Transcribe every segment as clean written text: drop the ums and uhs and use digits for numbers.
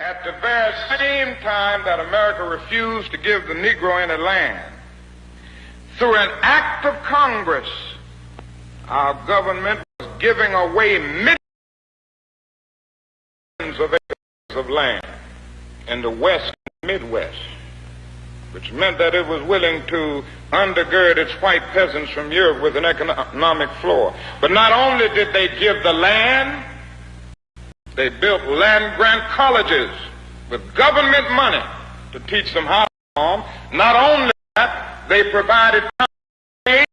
At the very same time that America refused to give the Negro any land, through an act of Congress, our government was giving away millions of acres of land in the West and Midwest, which meant that it was willing to undergird its white peasants from Europe with an economic floor. But not only did they give the land, they built land-grant colleges with government money to teach them how to farm. Not only that, they provided to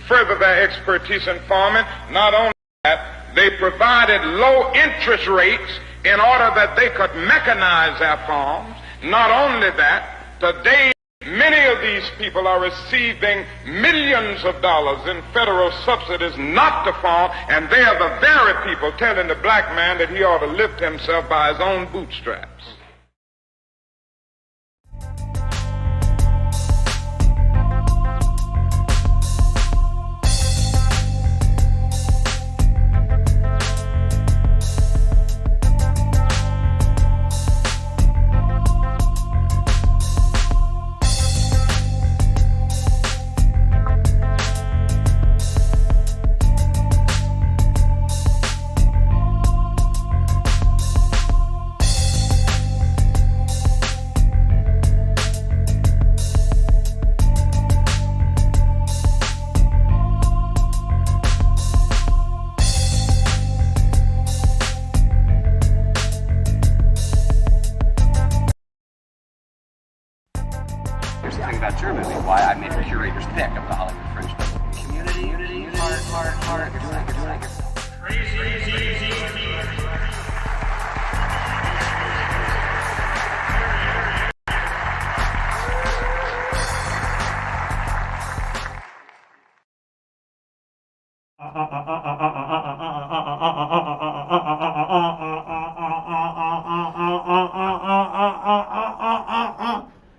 further their expertise in farming. Not only that, they provided low interest rates in order that they could mechanize their farms. Not only that, today many of these people are receiving millions of dollars in federal subsidies not to farm, and they are the very people telling the black man that he ought to lift himself by his own bootstraps. About your movie, why I made a curator's pick of the Hollywood Fringe. Community, heart, crazy.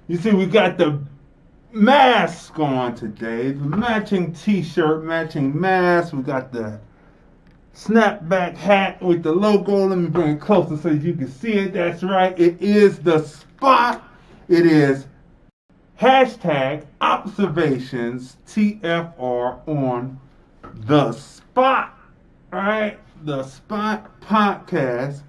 You see, we got the mask on today, the matching t-shirt, matching mask. We got the snapback hat with the logo. Let me bring it closer so you can see it. That's right, it is the spot. It is hashtag observations TFR on the spot. All right, the spot podcast.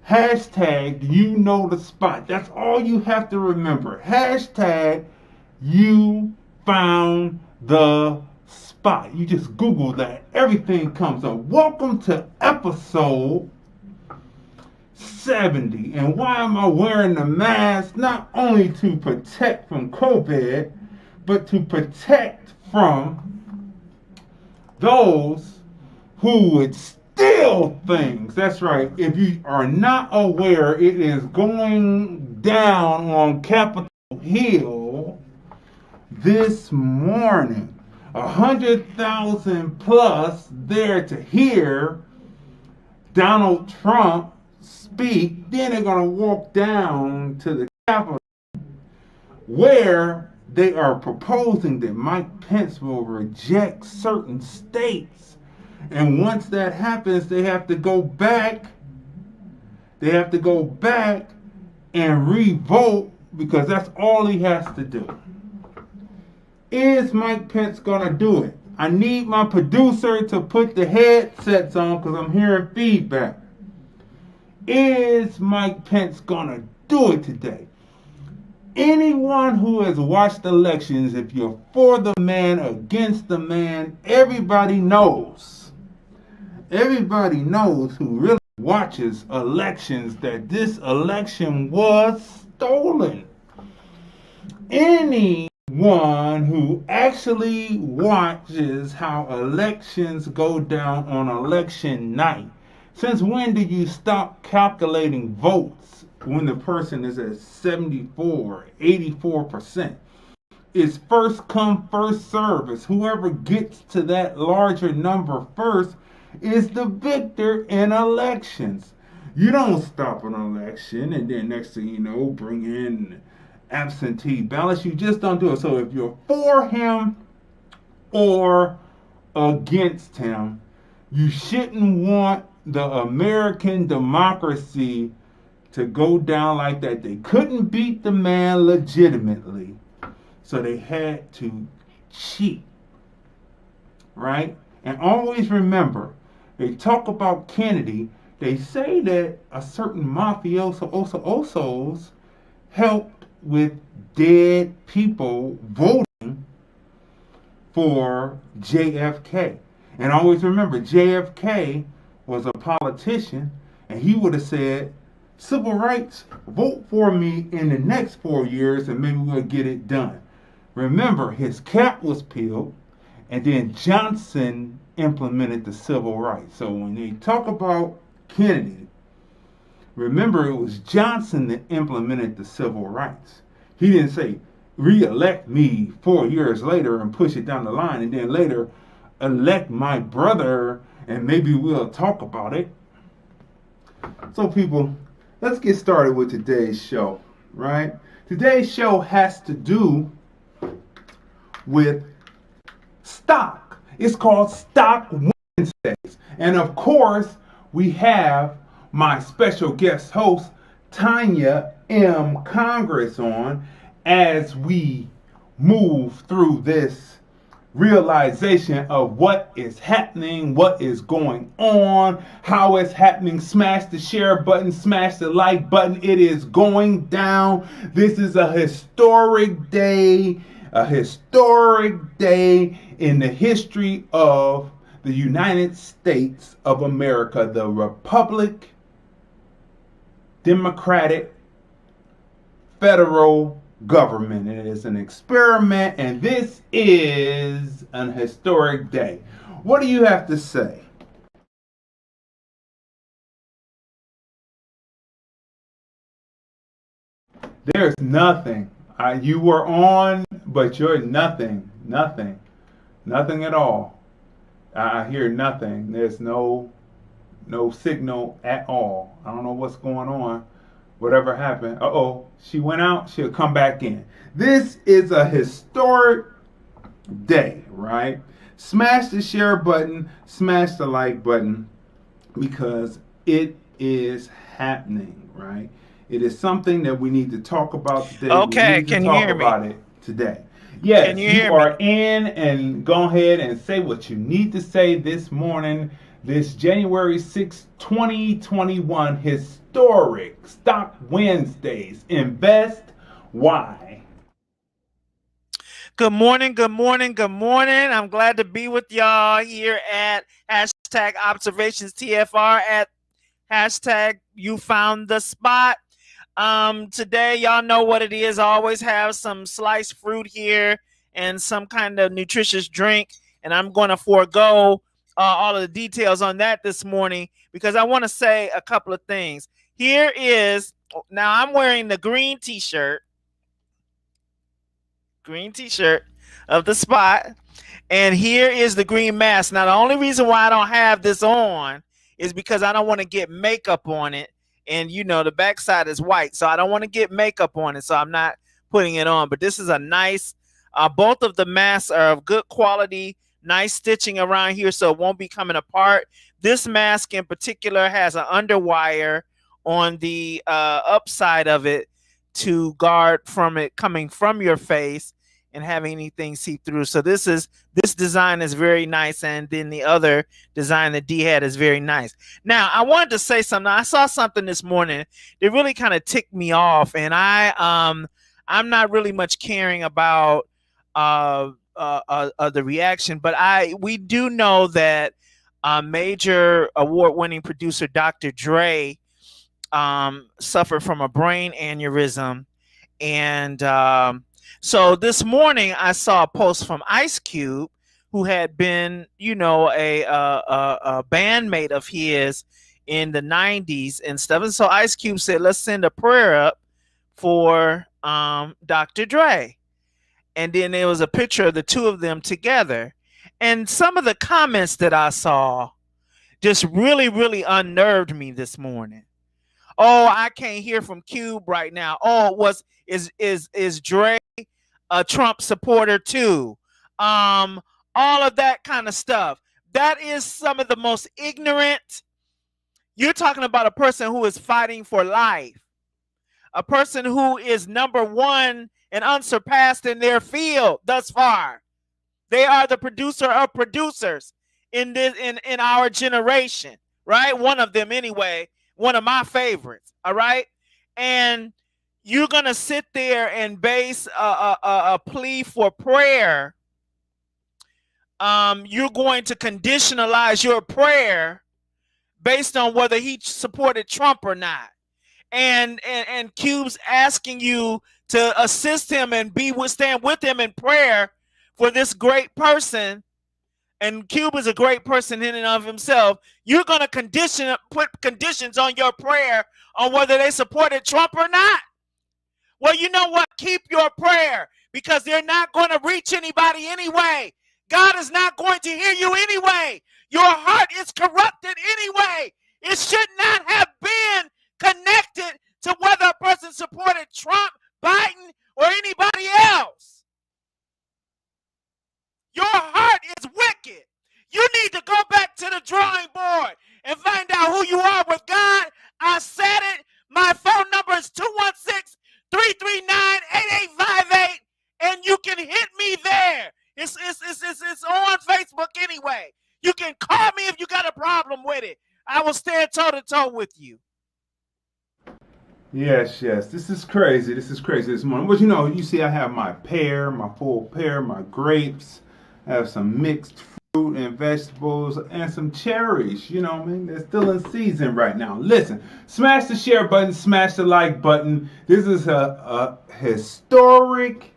Hashtag you know the spot. That's all you have to remember. Hashtag you found the spot. You just Google that. Everything comes up. Welcome to episode 70. And why am I wearing the mask? Not only to protect from COVID, but to protect from those who would steal things. That's right. If you are not aware, it is going down on Capitol Hill this morning. 100,000 plus there to hear Donald Trump speak. Then they're going to walk down to the Capitol where they are proposing that Mike Pence will reject certain states. And once that happens, they have to go back. They have to go back and re-vote, because that's all he has to do. Is Mike Pence going to do it? I need my producer to put the headsets on because I'm hearing feedback. Is Mike Pence going to do it today? Anyone who has watched elections, if you're for the man, against the man, everybody knows who really watches elections that this election was stolen. Anyone who actually watches how elections go down on election night. Since when did you stop calculating votes when the person is at 74, 84%? It's first come, first service. Whoever gets to that larger number first is the victor in elections. You don't stop an election and then next thing you know, bring in absentee ballots. You just don't do it. So if you're for him or against him, you shouldn't want the American democracy to go down like that. They couldn't beat the man legitimately, so they had to cheat, right? And always remember, they talk about Kennedy, they say that a certain mafiosos helped with dead people voting for JFK. And always remember, JFK was a politician, and he would have said, civil rights, vote for me in the next 4 years, and maybe we'll get it done. Remember, his cap was peeled, and then Johnson implemented the civil rights. So when they talk about Kennedy, remember it was Johnson that implemented the civil rights. He didn't say, re-elect me 4 years later and push it down the line, and then later elect my brother and maybe we'll talk about it. So people, let's get started with today's show, right? Today's show has to do with stock. It's called Stock Wednesdays. And of course, we have my special guest host, Tanya M. Congress, on as we move through this realization of what is happening, what is going on, how it's happening. Smash the share button, smash the like button. It is going down. This is a historic day in the history of the United States of America, the Republic, Democratic, Federal government. It is an experiment, and this is an historic day. What do you have to say? There's nothing. You were on, but you're nothing at all. I hear nothing. There's no signal at all. I don't know what's going on. Whatever happened. She went out. She'll come back in. This is a historic day, right? Smash the share button, smash the like button, because it is happening, right? It is something that we need to talk about today. Okay, can you hear me? About it today. Yes, can you hear are me? In, and go ahead and say what you need to say this morning. This January 6, 2021 historic Stock Wednesdays. Invest. Why? Good morning. I'm glad to be with y'all here at hashtag observations TFR at hashtag you found the spot. Today, y'all know what it is. I always have some sliced fruit here and some kind of nutritious drink, and I'm going to forego all of the details on that this morning because I want to say a couple of things. Here is, now I'm wearing the green t-shirt of the spot, and here is the green mask. Now the only reason why I don't have this on is because I don't want to get makeup on it, and you know the backside is white, so I don't want to get makeup on it, so I'm not putting it on. But this is a nice, both of the masks are of good quality. Nice stitching around here so it won't be coming apart. This mask in particular has an underwire on the upside of it to guard from it coming from your face and having anything see through. So this design is very nice, and then the other design that D had is very nice. Now I wanted to say something. I saw something this morning that really kind of ticked me off, and I'm not really much caring about the reaction, but we do know that major award-winning producer Dr. Dre suffered from a brain aneurysm, and so this morning I saw a post from Ice Cube, who had been, you know, a bandmate of his in the 90s and stuff. And so Ice Cube said, let's send a prayer up for Dr. Dre. And then there was a picture of the two of them together. And some of the comments that I saw just really, really unnerved me this morning. Oh, I can't hear from Cube right now. Oh, is Dre a Trump supporter too? All of that kind of stuff. That is some of the most ignorant. You're talking about a person who is fighting for life. a person who is number one and unsurpassed in their field thus far. They are the producer of producers in our generation, right? One of them anyway, one of my favorites, all right? And you're going to sit there and base a plea for prayer. You're going to conditionalize your prayer based on whether he supported Trump or not. And Cube's asking you to assist him and stand with him in prayer for this great person, and Cube is a great person in and of himself. You're going to put conditions on your prayer on whether they supported Trump or not. Well, you know what? Keep your prayer, because they're not going to reach anybody anyway. God is not going to hear you anyway. Your heart is corrupted anyway. It should not have been connected to whether a person supported Trump, Biden, or anybody else. Your heart is wicked. You need to go back to the drawing board and find out who you are with God. I said it. My phone number is 216-339-8858, and you can hit me there. It's on Facebook anyway. You can call me if you got a problem with it. I will stand toe-to-toe with you. Yes. This is crazy this morning. But you see I have my pear, my full pear, my grapes. I have some mixed fruit and vegetables and some cherries. They're still in season right now. Listen, smash the share button, smash the like button. This is a historic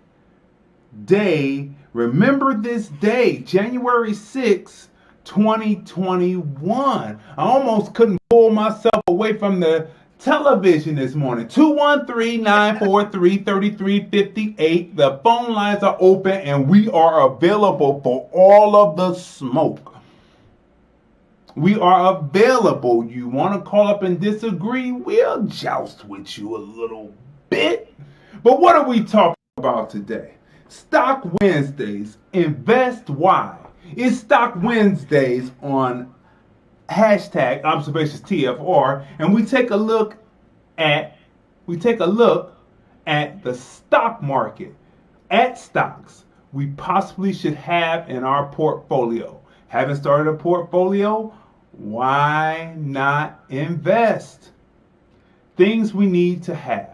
day. Remember this day, January 6th, 2021. I almost couldn't pull myself away from the television this morning. 213-943-3358. The phone lines are open and we are available for all of the smoke. We are available. You want to call up and disagree? We'll joust with you a little bit. But what are we talking about today? Stock Wednesdays. Invest why. It's Stock Wednesdays on hashtag Observations TFR, and we take a look at the stock market, at stocks we possibly should have in our portfolio. Haven't started a portfolio? Why not invest? Things we need to have,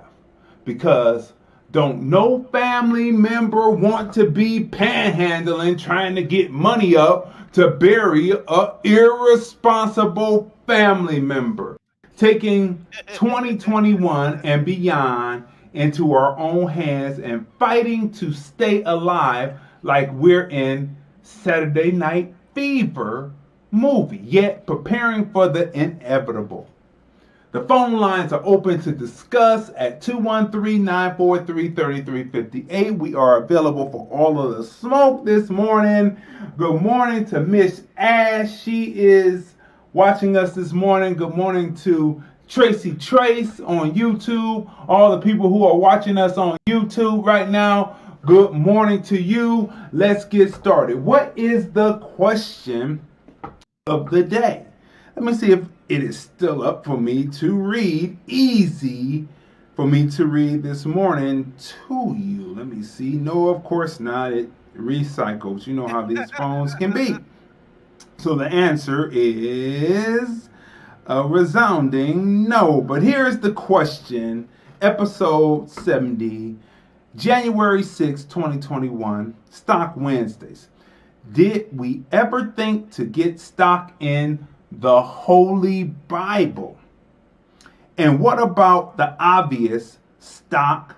because don't no family member want to be panhandling trying to get money up to bury a irresponsible family member. Taking 2021 and beyond into our own hands and fighting to stay alive like we're in Saturday Night Fever movie, yet preparing for the inevitable. The phone lines are open to discuss at 213-943-3358. We are available for all of the smoke this morning. Good morning to Miss Ash. She is watching us this morning. Good morning to Tracy Trace on YouTube. All the people who are watching us on YouTube right now, good morning to you. Let's get started. What is the question of the day? Let me see if it is still up for me to read. Easy for me to read this morning to you. Let me see. No, of course not. It recycles. You know how these phones can be. So the answer is a resounding no. But here's the question. Episode 70, January 6, 2021, Stock Wednesdays. Did we ever think to get stock in the Holy Bible? And what about the obvious stock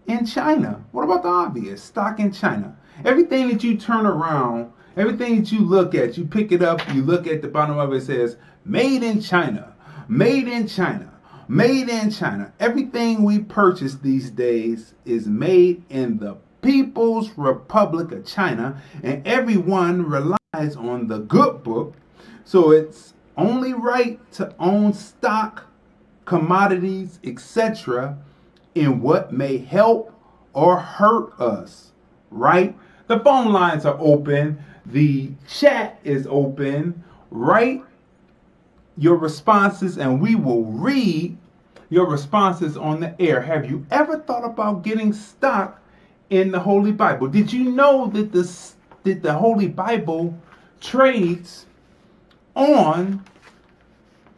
in China? What about the obvious stock in China? Everything that you turn around, everything that you look at, you pick it up, you look at the bottom of it, it says made in China, made in China, made in China. Everything we purchase these days is made in the People's Republic of China, and everyone relies on the good book. So it's only right to own stock, commodities, etc. in what may help or hurt us, right? The phone lines are open. The chat is open. Write your responses and we will read your responses on the air. Have you ever thought about getting stock in the Holy Bible? Did you know that the Holy Bible trades on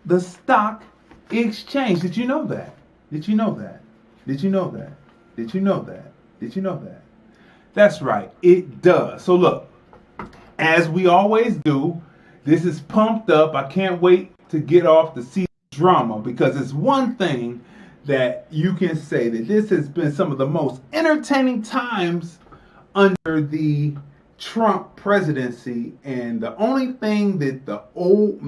the stock exchange? Did you know that? Did you know that? Did you know that? Did you know that? Did you know that? That's right, it does. So look, as we always do, this is pumped up. I can't wait to get off the season drama, because it's one thing that you can say that this has been some of the most entertaining times under the Trump presidency, and the only thing that the old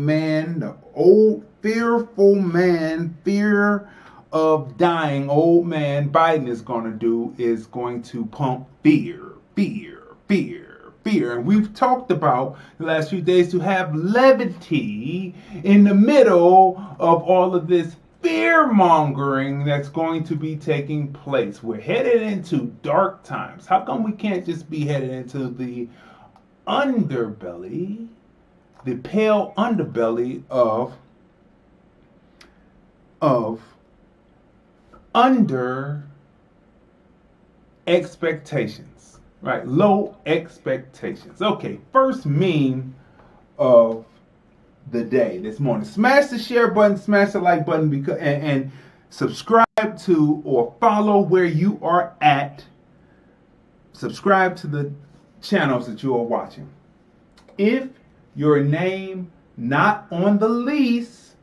fearful man, fear of dying old man Biden is going to do is going to pump fear. And we've talked about the last few days to have levity in the middle of all of this fear mongering that's going to be taking place. We're headed into dark times. How come we can't just be headed into the underbelly, the pale underbelly of under expectations, right? Low expectations. Okay, first meme of the day this morning. Smash the share button, smash the like button, because and subscribe to or follow where you are at. Subscribe to the channels that you are watching. If your name not on the lease,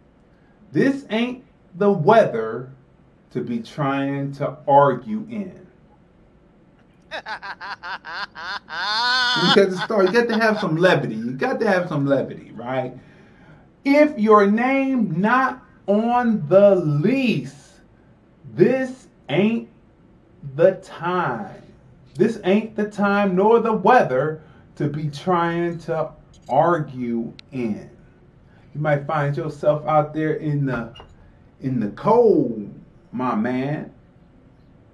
this ain't the weather to be trying to argue in. Because the story, you got to have some levity. You got to have some levity, right? If your name not on the lease, this ain't the time. This ain't the time nor the weather to be trying to argue in. You might find yourself out there in the cold, my man,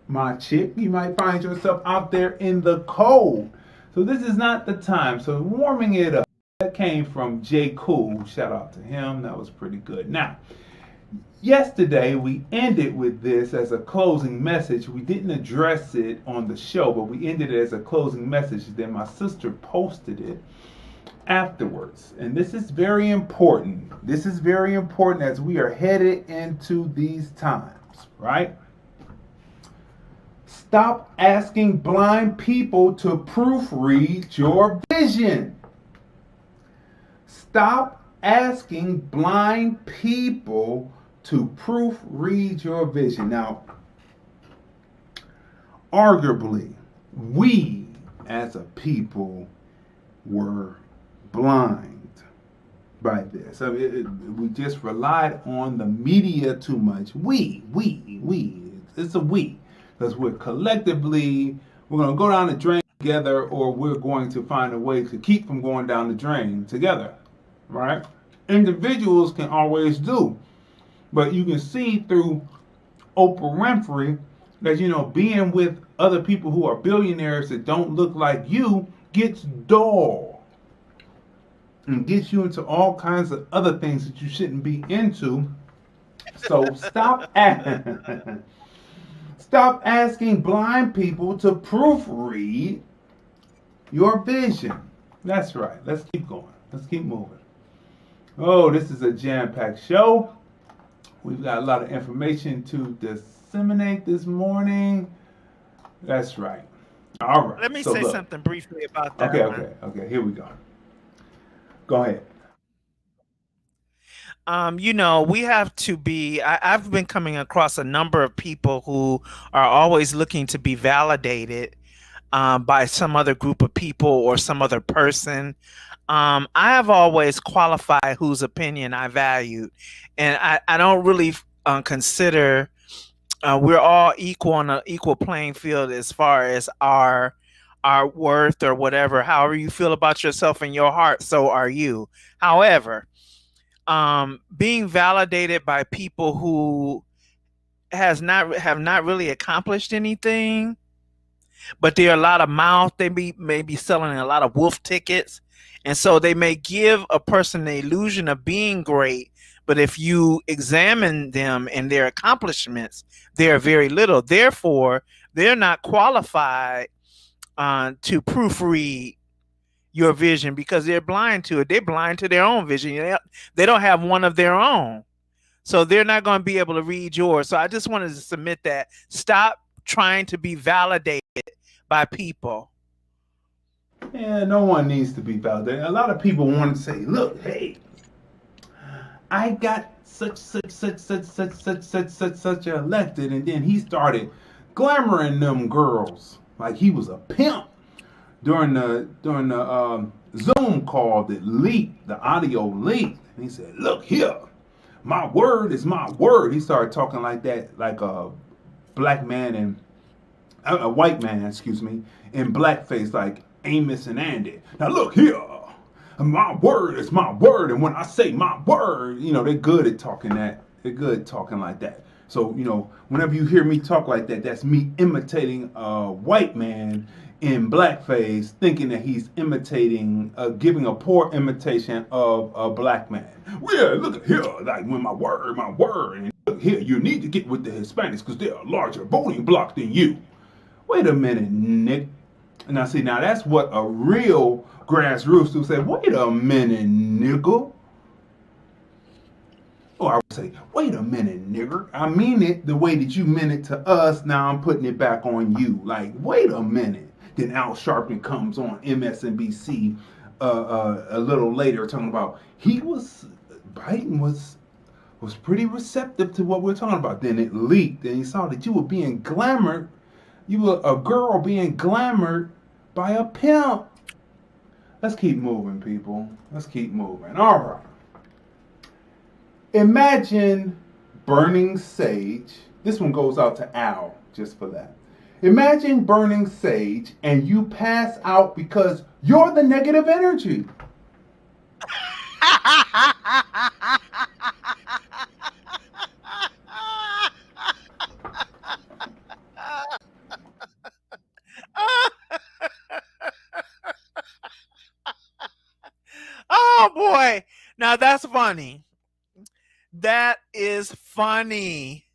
my chick. You might find yourself out there in the cold. So this is not the time. So warming it up. That came from J. Cool. Shout out to him. That was pretty good. Now, yesterday we ended with this as a closing message. We didn't address it on the show, but we ended it as a closing message. Then my sister posted it afterwards. And this is very important. This is very important as we are headed into these times, right? Stop asking blind people to proofread your vision. Stop asking blind people to proofread your vision. Now, arguably, we as a people were blind by this. I mean, we just relied on the media too much. We. It's a we. Because we're collectively, we're going to go down the drain together, or we're going to find a way to keep from going down the drain together. Right? Individuals can always do. But you can see through Oprah Winfrey that, being with other people who are billionaires that don't look like you gets dull. And gets you into all kinds of other things that you shouldn't be into. So stop asking blind people to proofread your vision. That's right. Let's keep going. Let's keep moving. Oh, this is a jam-packed show. We've got a lot of information to disseminate this morning. That's right. All right. Let me say something briefly about that. Okay. Here we go. Go ahead. We have to be, I've been coming across a number of people who are always looking to be validated by some other group of people or some other person. I have always qualified whose opinion I valued, and I don't really consider we're all equal on an equal playing field as far as our worth or whatever. However you feel about yourself in your heart, so are you. However, being validated by people who have not really accomplished anything, but they're a lot of mouth. They may be selling a lot of wolf tickets. And so they may give a person the illusion of being great, But if you examine them and their accomplishments, they're very little. Therefore, they're not qualified to proofread your vision because they're blind to it. They're blind to their own vision. They don't have one of their own. So they're not going to be able to read yours. So I just wanted to submit that. Stop trying to be validated by people. Yeah, no one needs to be validated. A lot of people want to say, look, hey, I got such elected, and then he started glamoring them girls like he was a pimp during the Zoom call that leaked, the audio leaked. And he said, look here, my word is my word. He started talking like that, like a black man and a white man, excuse me, in blackface, like Amos and Andy. Now look here, my word is my word, and when I say my word, you know, they're good at talking that. They're good at talking like that. So, you know, whenever you hear me talk like that, that's me imitating a white man in blackface, thinking that he's imitating, giving a poor imitation of a black man. Well, look at here, like when my word, and look here, you need to get with the Hispanics because they're a larger voting bloc than you. Wait a minute, Nick. Now, see, now that's what a real grassroots will say. Wait a minute, nigga. Or I would say, wait a minute, nigger. I mean it the way that you meant it to us. Now I'm putting it back on you. Like, wait a minute. Then Al Sharpton comes on MSNBC a little later talking about Biden was pretty receptive to what we're talking about. Then it leaked and he saw that you were being glamored. You were a girl being glamored by a pimp. Let's keep moving, people. Let's keep moving. All right. Imagine burning sage. This one goes out to Al, just for that. Imagine burning sage and you pass out because you're the negative energy. Oh boy. Now that's funny. That is funny.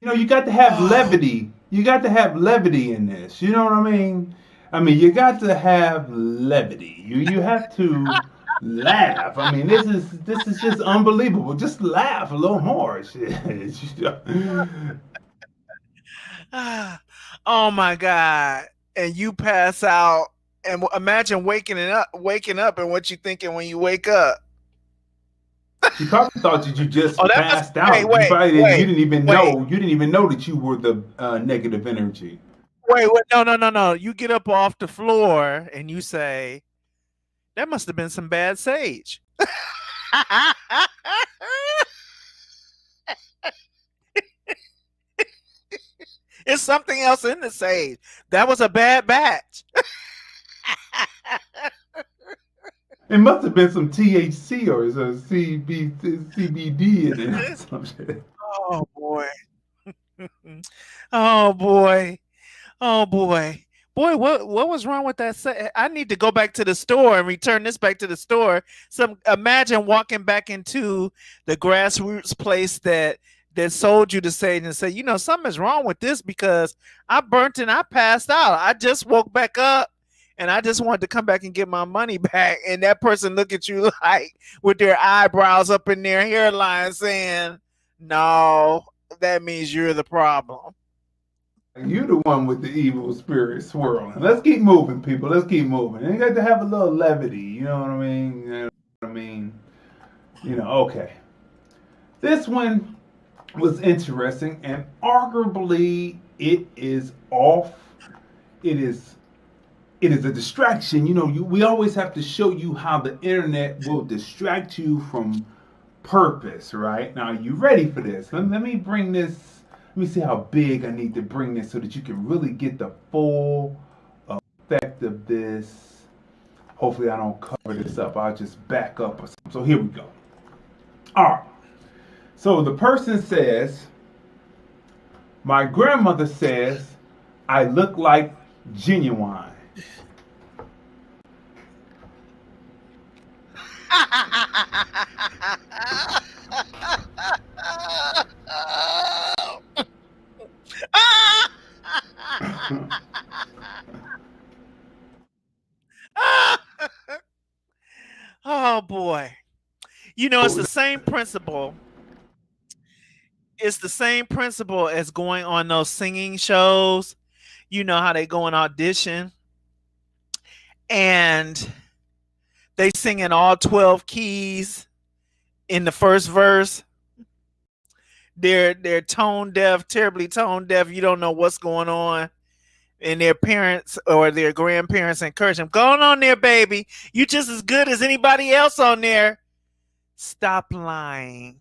You know, you got to have levity. You got to have levity in this. You know what I mean? I mean, you got to have levity. You have to laugh. I mean, this is just unbelievable. Just laugh a little more. Shit. Oh my God. And you pass out and imagine waking up and what you thinking when you wake up. You probably thought that you just passed out. Wait, you didn't even know. You didn't even know that you were the negative energy. Wait, no. You get up off the floor and you say, "That must have been some bad sage." It's something else in the sage. That was a bad batch. It must have been some THC or some CBD in it or some shit. Oh boy. Oh boy. Oh boy. Boy, what was wrong with that? I need to go back to the store and return this back to the store. Imagine walking back into the grassroots place that sold you the sage and say, you know, something's wrong with this because I burnt and I passed out. I just woke back up and I just wanted to come back and get my money back. And that person look at you like with their eyebrows up in their hairline saying, no, that means you're the problem. You're the one with the evil spirit swirling. Let's keep moving, people. Let's keep moving. You got to have a little levity. You know what I mean? You know what I mean? You know, okay. This one was interesting, and arguably it is off. It is a distraction. You know, we always have to show you how the internet will distract you from purpose, right? Now, are you ready for this? Let me bring this. Let me see how big I need to bring this so that you can really get the full effect of this. Hopefully I don't cover this up. I'll just back up or something. So here we go. All right. So the person says, my grandmother says, I look like Genuine. You know, it's the same principle. It's the same principle as going on those singing shows. You know how they go and audition and they sing in all 12 keys in the first verse. They're tone deaf, terribly tone deaf. You don't know what's going on. And their parents or their grandparents encourage them, go on there, baby. You just as good as anybody else on there. Stop lying.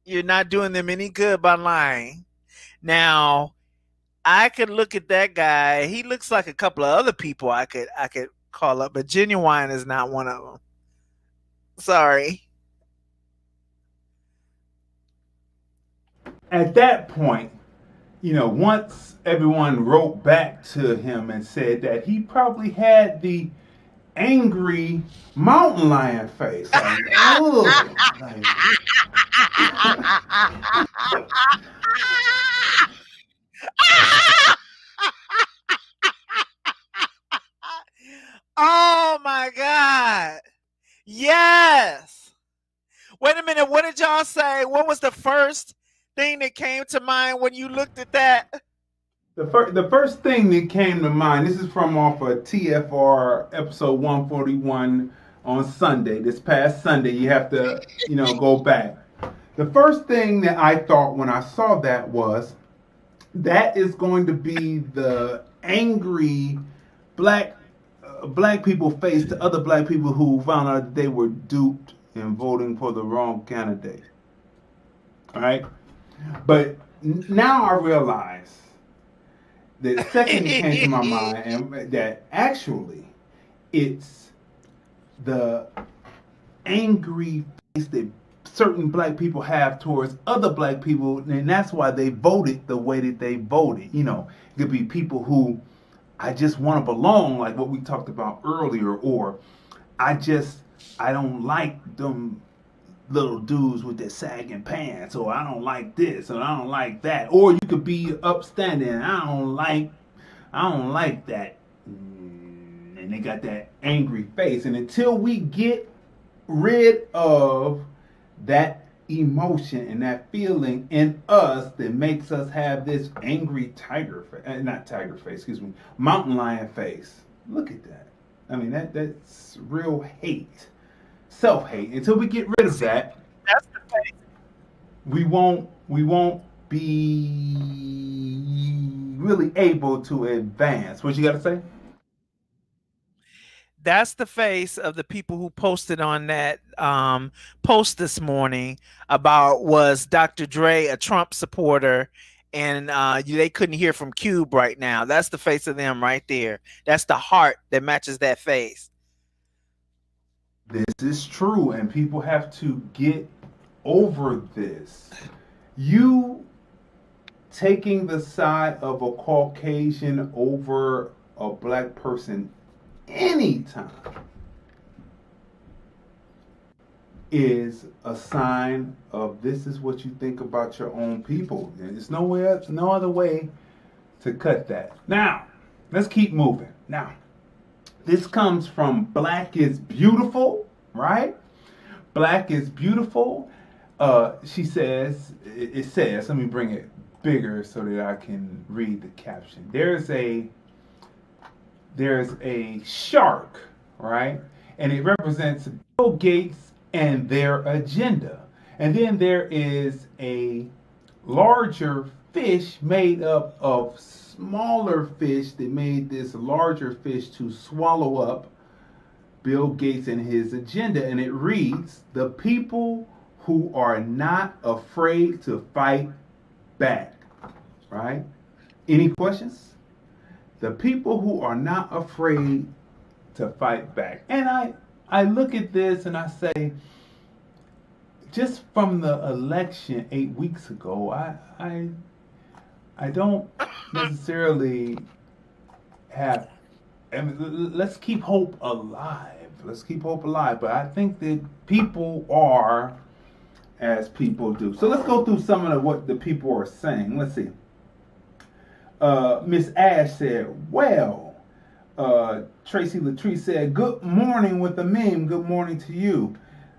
You're not doing them any good by lying. Now, I could look at that guy. He looks like a couple of other people I could call up, but Genuine is not one of them. Sorry. At that point, once everyone wrote back to him and said that he probably had the angry mountain lion face. Like, oh, like, oh my God. Yes. Wait a minute. What did y'all say? What was the first thing that came to mind when you looked at that? The first thing that came to mind, this is from off of TFR episode 141 on Sunday, this past Sunday. You have to, go back. The first thing that I thought when I saw that was, that is going to be the angry black people face to other black people who found out that they were duped in voting for the wrong candidate. All right? But now I realize the second that came to my mind, and that actually it's the angry face that certain black people have towards other black people, and that's why they voted the way that they voted. It could be people who, I just want to belong, like what we talked about earlier, or I don't like them little dudes with their sagging pants, or I don't like this, or I don't like that. Or you could be upstanding, I don't like that, and they got that angry face. And until we get rid of that emotion and that feeling in us that makes us have this angry mountain lion face, look at that. I mean, that's real hate. Self-hate. Until we get rid of that, that's the face. We won't be really able to advance. What you got to say? That's the face of the people who posted on that post this morning about, was Dr. Dre a Trump supporter, and they couldn't hear from Cube right now. That's the face of them right there. That's the heart that matches that face. This is true, and people have to get over this. You taking the side of a Caucasian over a black person anytime is a sign of, this is what you think about your own people. There's no other way to cut that. Now, let's keep moving. Now, this comes from Black is Beautiful, right? Black is Beautiful. She says, it says, let me bring it bigger so that I can read the caption. There's a shark, right? And it represents Bill Gates and their agenda. And then there is a larger fish made up of smaller fish that made this larger fish to swallow up Bill Gates and his agenda. And it reads, the people who are not afraid to fight back, right? Any questions? The people who are not afraid to fight back. And I look at this and I say, just from the election 8 weeks ago, I don't necessarily have, let's keep hope alive. Let's keep hope alive. But I think that people are as people do. So let's go through some of what the people are saying. Let's see. Miss Ash said, well, Tracy Latrice said, good morning with a meme. Good morning to you.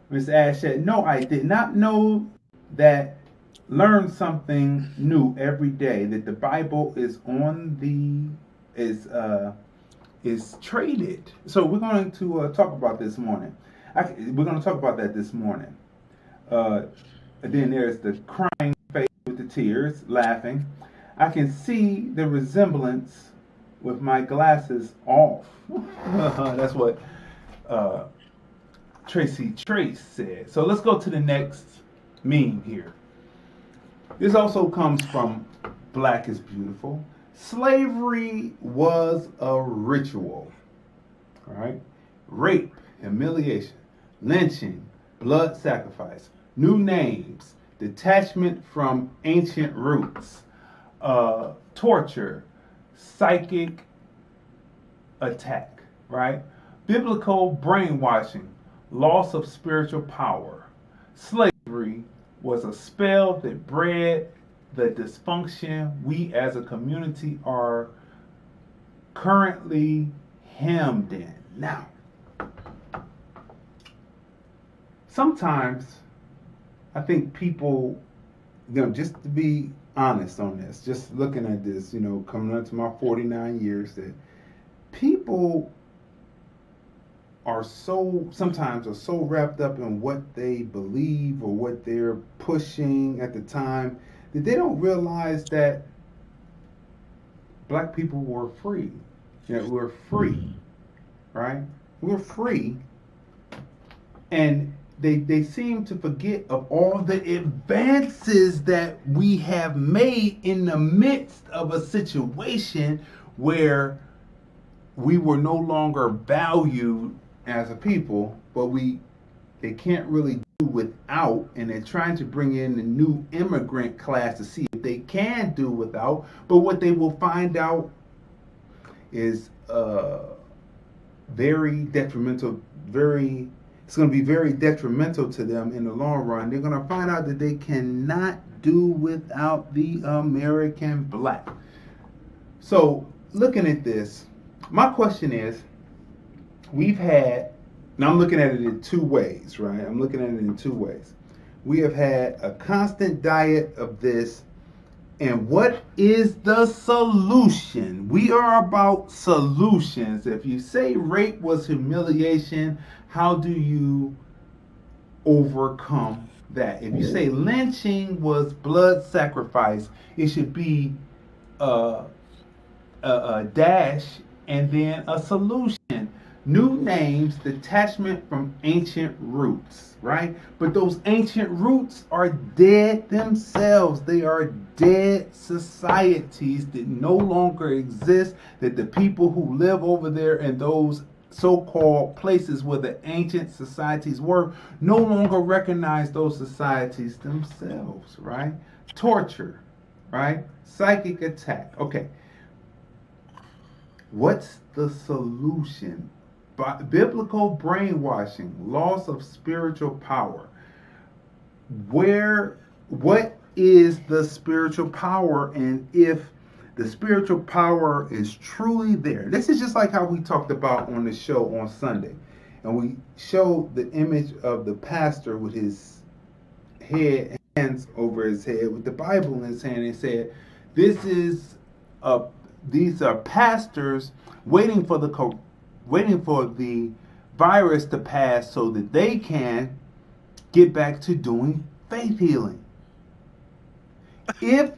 Miss Ash said, no, I did not know that. Learn something new every day. That the Bible is is traded. So we're going to talk about this morning. We're going to talk about that this morning. And then there's the crying face with the tears, laughing. I can see the resemblance with my glasses off. That's what Tracy Trace said. So let's go to the next meme here. This also comes from Black is Beautiful. Slavery was a ritual. All right? Rape, humiliation, lynching, blood sacrifice, new names, detachment from ancient roots, torture, psychic attack, right? Biblical brainwashing, loss of spiritual power. Slavery was a spell that bred the dysfunction we as a community are currently hemmed in. Now, sometimes I think people, just to be honest on this, just looking at this, coming up to my 49 years, that people sometimes are so wrapped up in what they believe or what they're pushing at the time that they don't realize that Black people were free. We're free, right? We're free. And they seem to forget of all the advances that we have made in the midst of a situation where we were no longer valued as a people, but they can't really do without, and they're trying to bring in the new immigrant class to see if they can do without. But what they will find out is very detrimental. It's going to be very detrimental to them in the long run. They're going to find out that they cannot do without the American Black. So, looking at this, my question is, now I'm looking at it in two ways, right? I'm looking at it in two ways. We have had a constant diet of this, and what is the solution? We are about solutions. If you say rape was humiliation, how do you overcome that? If you say lynching was blood sacrifice, it should be a dash and then a solution. New names, detachment from ancient roots, right? But those ancient roots are dead themselves. They are dead societies that no longer exist, that the people who live over there in those so-called places where the ancient societies were no longer recognize those societies themselves, right? Torture, right? Psychic attack. Okay. What's the solution? Biblical brainwashing, loss of spiritual power. What is the spiritual power, and if the spiritual power is truly there? This is just like how we talked about on the show on Sunday, and we showed the image of the pastor with his hands over his head with the Bible in his hand, and said, these are pastors waiting for the virus to pass so that they can get back to doing faith healing. If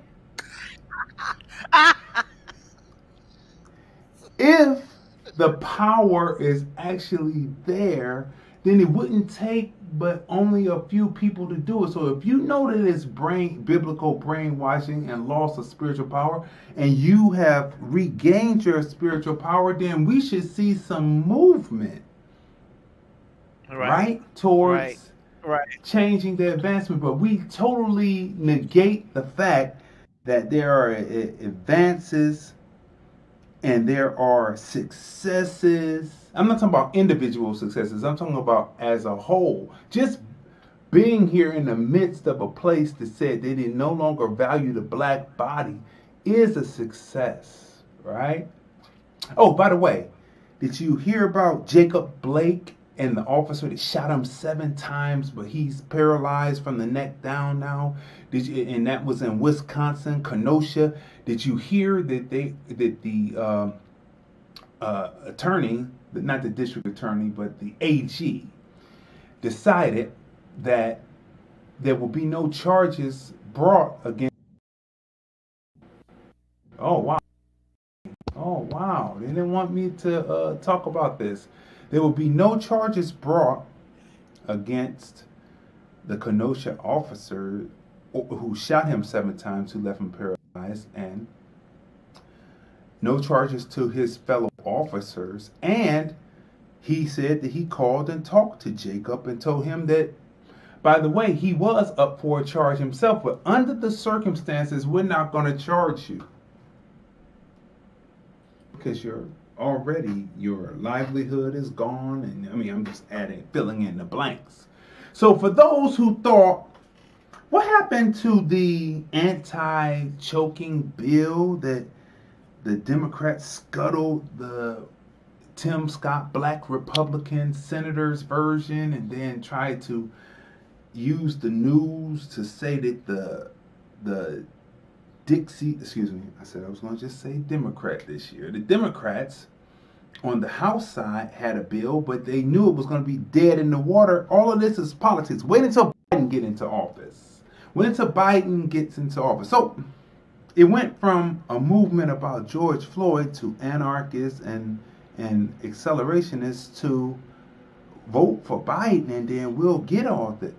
the power is actually there, then it wouldn't take but only a few people to do it. So if you know that it's biblical brainwashing and loss of spiritual power, and you have regained your spiritual power, then we should see some movement, right? Towards changing the advancement. But we totally negate the fact that there are advances and there are successes. I'm not talking about individual successes. I'm talking about as a whole. Just being here in the midst of a place that said they didn't no longer value the Black body is a success, right? Oh, by the way, did you hear about Jacob Blake and the officer that shot him 7 times, but he's paralyzed from the neck down now. Did you? And that was in Wisconsin, Kenosha. Did you hear that the attorney, not the district attorney, but the AG, decided that there will be no charges brought against. Oh wow! Oh wow! They didn't want me to talk about this. There will be no charges brought against the Kenosha officer who shot him 7 times, who left him paralyzed, and no charges to his fellow officers. And he said that he called and talked to Jacob and told him that, by the way, he was up for a charge himself, but under the circumstances, we're not going to charge you. Because your livelihood is gone, and I mean, I'm just filling in the blanks. So for those who thought, what happened to the anti-choking bill that the Democrats scuttled the Tim Scott black Republican senator's version, and then tried to use the news to say that the Dixie, excuse me, I said I was going to just say Democrat this year. The Democrats on the House side had a bill, but they knew it was going to be dead in the water. All of this is politics. Wait until Biden gets into office. Wait until Biden gets into office. So it went from a movement about George Floyd to anarchists and accelerationists to vote for Biden, and then we'll get all of it.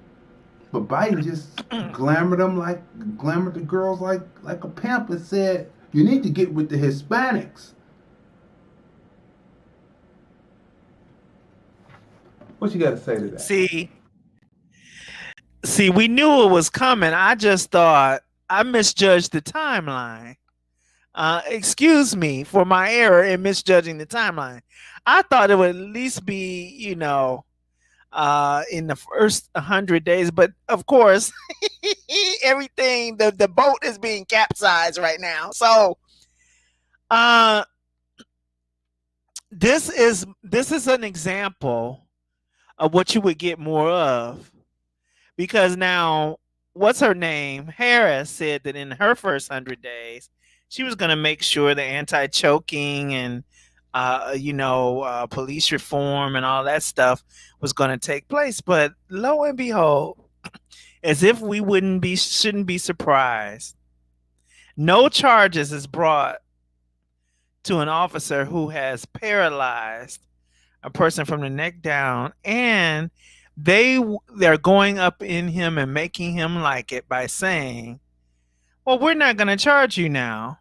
But Biden just glamored the girls like a pimp and said, you need to get with the Hispanics. What you got to say to that? See, we knew it was coming. I just thought I misjudged the timeline. Excuse me for my error in misjudging the timeline. I thought it would at least be, in the first 100 days, but of course, everything, the boat is being capsized right now. So, this is an example of what you would get more of, because now, what's her name? Harris said that in her first 100 days, she was going to make sure the anti-choking and police reform and all that stuff was going to take place. But lo and behold, as if we shouldn't be surprised, no charges is brought to an officer who has paralyzed a person from the neck down, and they're going up in him and making him like it by saying, well, we're not going to charge you now.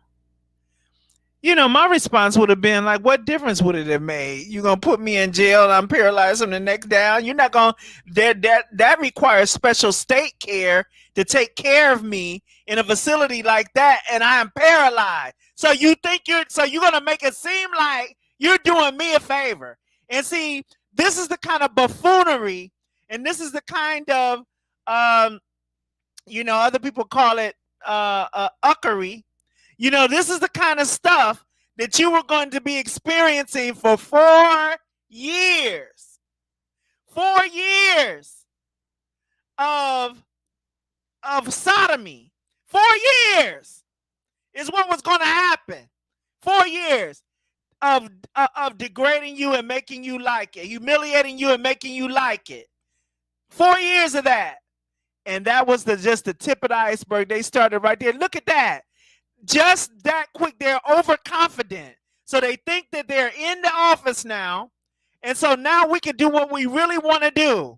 My response would have been like, what difference would it have made? You're going to put me in jail and I'm paralyzed from the neck down? You're not going to, that requires special state care to take care of me in a facility like that, and I am paralyzed. So you're going to make it seem like you're doing me a favor. And see, this is the kind of buffoonery, and this is the kind of, other people call it uckery. This is the kind of stuff that you were going to be experiencing for 4 years. 4 years of sodomy. 4 years is what was going to happen. 4 years of degrading you and making you like it, humiliating you and making you like it. 4 years of that. And that was just the tip of the iceberg. They started right there. Look at that. Just that quick. They're overconfident. So they think that they're in the office now. And so now we can do what we really want to do.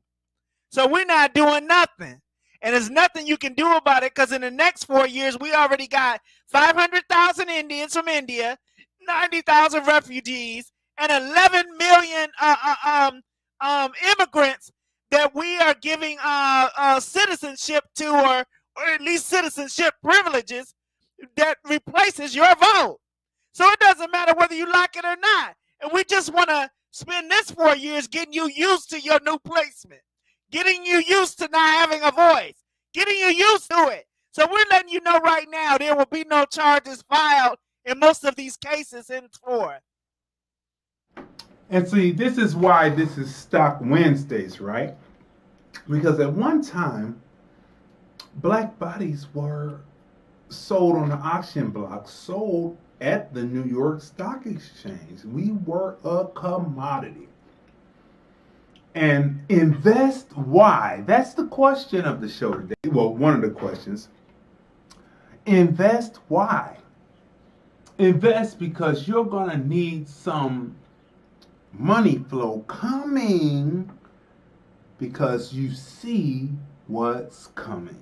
So we're not doing nothing. And there's nothing you can do about it, because in the next 4 years, we already got 500,000 Indians from India, 90,000 refugees, and 11 million immigrants that we are giving citizenship to, or at least citizenship privileges that replaces your vote. So it doesn't matter whether you like it or not. And we just want to spend this 4 years getting you used to your new placement, getting you used to not having a voice, getting you used to it. So we're letting you know right now there will be no charges filed in most of these cases henceforth. And see, this is why this is Stock Wednesdays, right? Because at one time, black bodies were sold on the auction block, sold at the New York Stock Exchange. We were a commodity. And invest why? That's the question of the show today. Well, one of the questions. Invest why? Invest because you're going to need some money flow coming because you see what's coming.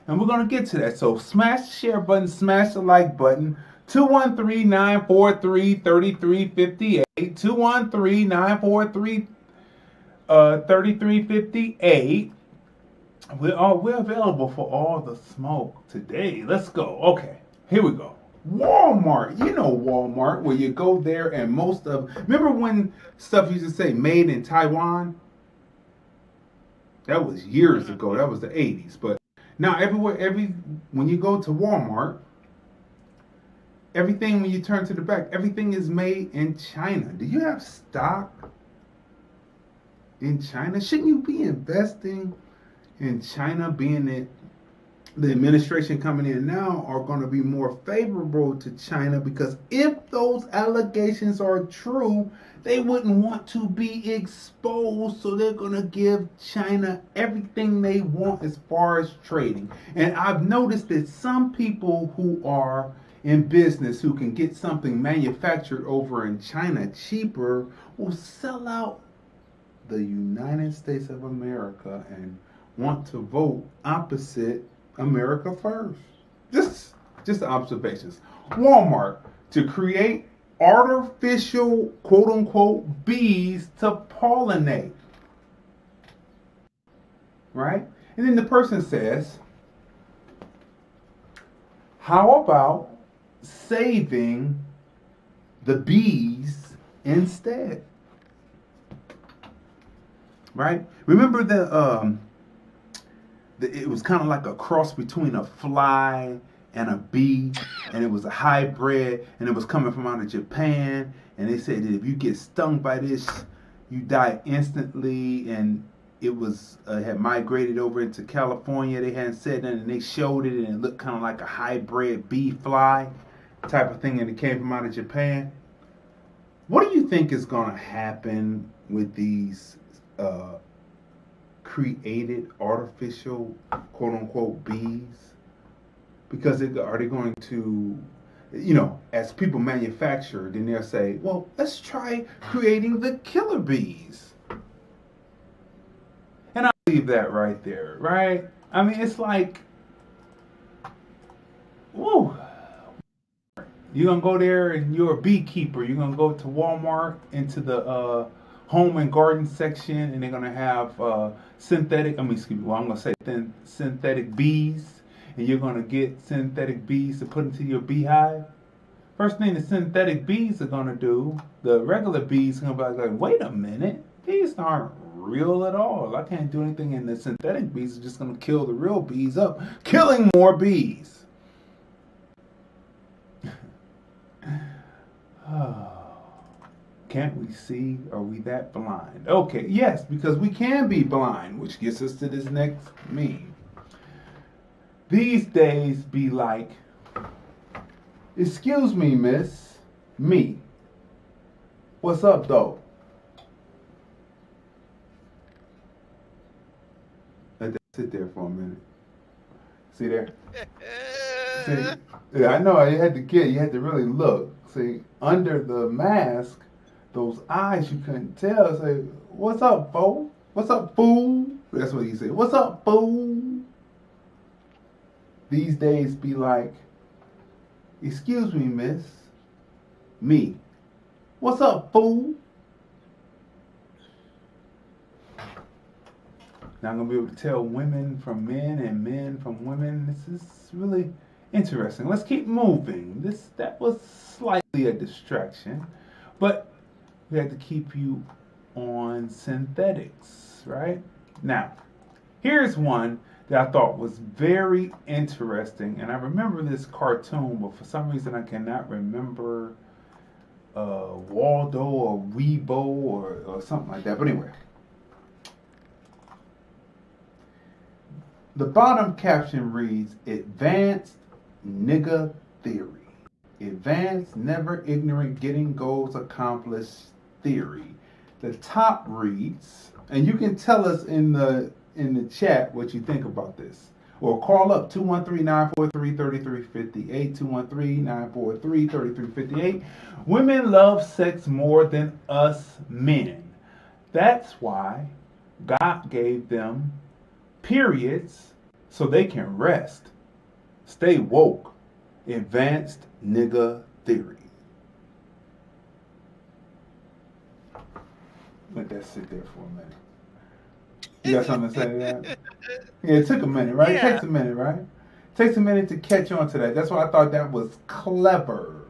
And we're going to get to that. So smash the share button, smash the like button. 213-943-3358. 213-943-3358. We're available for all the smoke today. Let's go. Okay, here we go. Walmart. You know Walmart, where you go there and remember when stuff used to say made in Taiwan? That was years ago. That was the 80s. But now when you go to Walmart, everything, when you turn to the back, everything is made in China. Do you have stock in China? Shouldn't you be investing in China, being that the administration coming in now are going to be more favorable to China? Because if those allegations are true, they wouldn't want to be exposed, so they're going to give China everything they want as far as trading. And I've noticed that some people who are in business who can get something manufactured over in China cheaper will sell out the United States of America and want to vote opposite America first. Just observations. Walmart to create artificial quote unquote bees to pollinate. Right? And then the person says, how about saving the bees instead? Right? Remember it was kind of like a cross between a fly and a bee, and it was a hybrid, and it was coming from out of Japan, and they said that if you get stung by this, you die instantly, and it was had migrated over into California. They hadn't said that, and they showed it, and it looked kind of like a hybrid bee fly type of thing, and it came from out of Japan. What do you think is going to happen with these created artificial quote unquote bees? Because are they going to, as people manufacture, then they'll say, well, let's try creating the killer bees. And I'll leave that right there, right? I mean, it's like, whoa. You're going to go there and you're a beekeeper. You're going to go to Walmart into the home and garden section, and they're going to have synthetic bees. And you're going to get synthetic bees to put into your beehive. First thing the synthetic bees are going to do, the regular bees are going to be like, wait a minute, these aren't real at all. I can't do anything, and the synthetic bees are just going to kill the real bees up, killing more bees. Can't we see? Are we that blind? Okay, yes, because we can be blind, which gets us to this next meme. These days be like, excuse me, miss, me. What's up, though? Let that sit there for a minute. See there? See? Yeah, I know, you had to really look. See, under the mask, those eyes you couldn't tell. Say, what's up, fool? What's up, fool? That's what he said. What's up, fool? These days be like, excuse me, miss, me. What's up, fool? Now I'm going to be able to tell women from men and men from women. This is really interesting. Let's keep moving. That was slightly a distraction, but we had to keep you on synthetics, right? Now, here's one that I thought was very interesting, and I remember this cartoon, but for some reason I cannot remember Waldo or Weibo or something like that. But anyway, the bottom caption reads, "Advanced Nigga Theory. Advanced, never ignorant, getting goals accomplished theory." The top reads, and you can tell us in the chat what you think about this. Or call up 213-943-3358, 213-943-3358. Women love sex more than us men. That's why God gave them periods so they can rest. Stay woke. Advanced nigga theory. Let that sit there for a minute. You got something to say to that? Yeah, it took a minute, right? Yeah. It takes a minute, right? It takes a minute to catch on to that. That's why I thought that was clever.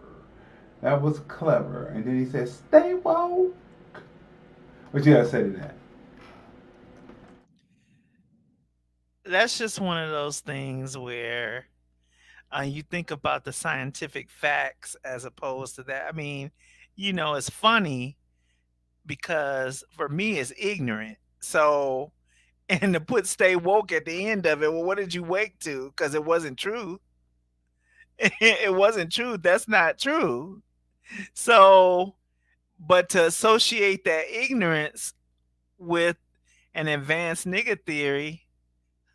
That was clever. And then he said, "Stay woke." What you got to say to that? That's just one of those things where you think about the scientific facts as opposed to that. I mean, it's funny because for me it's ignorant. So, and to put "stay woke" at the end of it, well, what did you wake to? Because it wasn't true. It wasn't true. That's not true. So, but to associate that ignorance with an advanced nigga theory,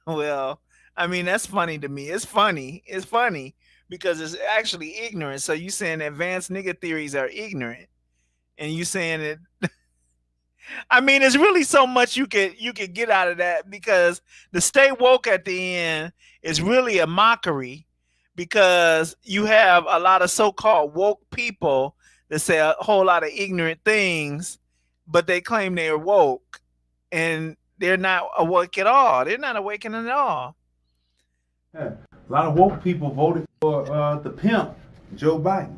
well, I mean, that's funny to me. It's funny. It's funny because it's actually ignorant. So you saying advanced nigga theories are ignorant, and you saying it. I mean, it's really so much you could get out of that, because the "stay woke" at the end is really a mockery, because you have a lot of so-called woke people that say a whole lot of ignorant things, but they claim they're woke, and they're not awake at all. They're not awakening at all. Yeah. A lot of woke people voted for the pimp, Joe Biden.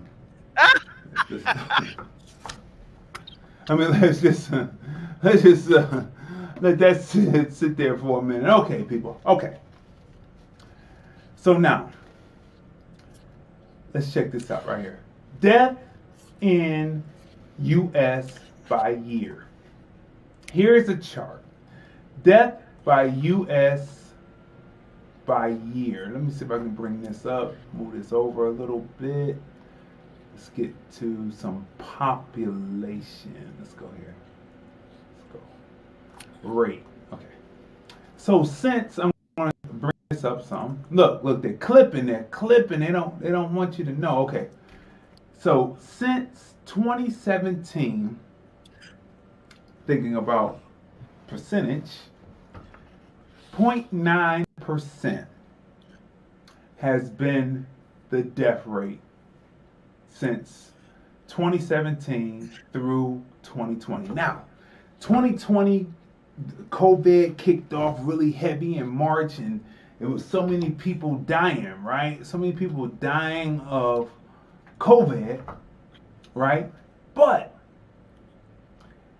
I mean, let's just let that sit there for a minute. Okay, people. Okay. So now, let's check this out right here. Death in U.S. by year. Here's a chart. Death by U.S. by year. Let me see if I can bring this up. Move this over a little bit. Let's get to some population. Let's go here. Let's go. Rate. Okay. So since I'm going to bring this up some. Look, they're clipping. They don't want you to know. Okay. So since 2017, thinking about percentage, 0.9% has been the death rate since 2017 through 2020. Now, 2020, COVID kicked off really heavy in March, and it was so many people dying, right? So many people dying of COVID, right? But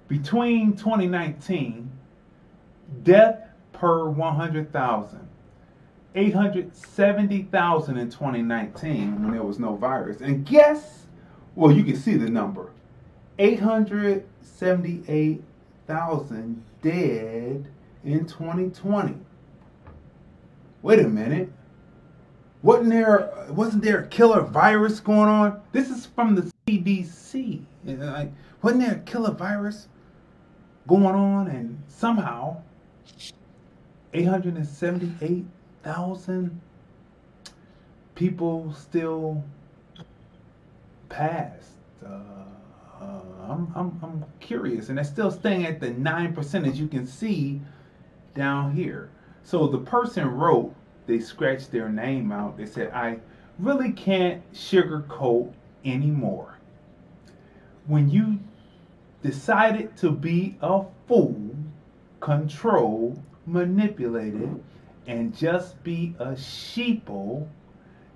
between 2019, death per 100,000, 870,000 in 2019 when there was no virus. And guess, well, you can see the number, 878,000 dead in 2020. Wait a minute. Wasn't there a killer virus going on? This is from the CDC. Like, wasn't there a killer virus going on, and somehow 878,000 people still passed. I'm curious, and they're still staying at the 9%, as you can see down here. So the person wrote, they scratched their name out. They said, "I really can't sugarcoat anymore. When you decided to be a fool, controlled, manipulated, and just be a sheeple,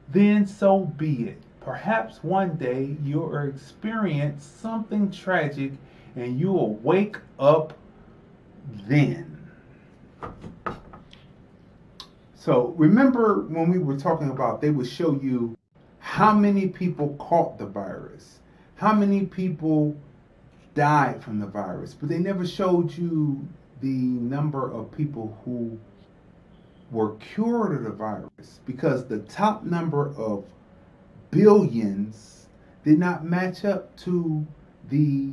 then so be it. Perhaps one day you'll experience something tragic and you will wake up then." So remember when we were talking about, they would show you how many people caught the virus. how many people died from the virus, but they never showed you the number of people who were cured of the virus, because the top number of billions did not match up to the,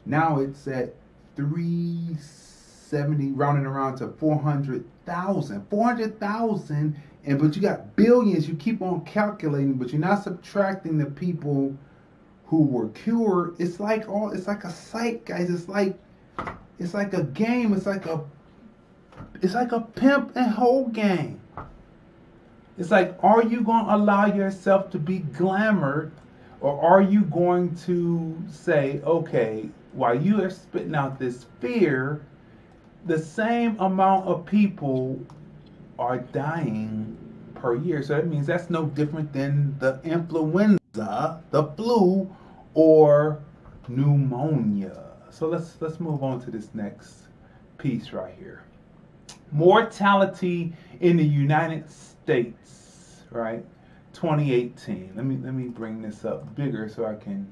now it's at 370, rounding around to 400,000, and but you got billions. You keep on calculating, but you're not subtracting the people who were cured. It's like a psych, guys. It's like a game. It's like a pimp and hoe game. It's like, are you going to allow yourself to be glamored, or are you going to say, okay, while you are spitting out this fear, the same amount of people are dying per year. So that means that's no different than the influenza, the flu, or pneumonia. So let's move on to this next piece right here. Mortality in the United States, right? 2018. Let me bring this up bigger so I can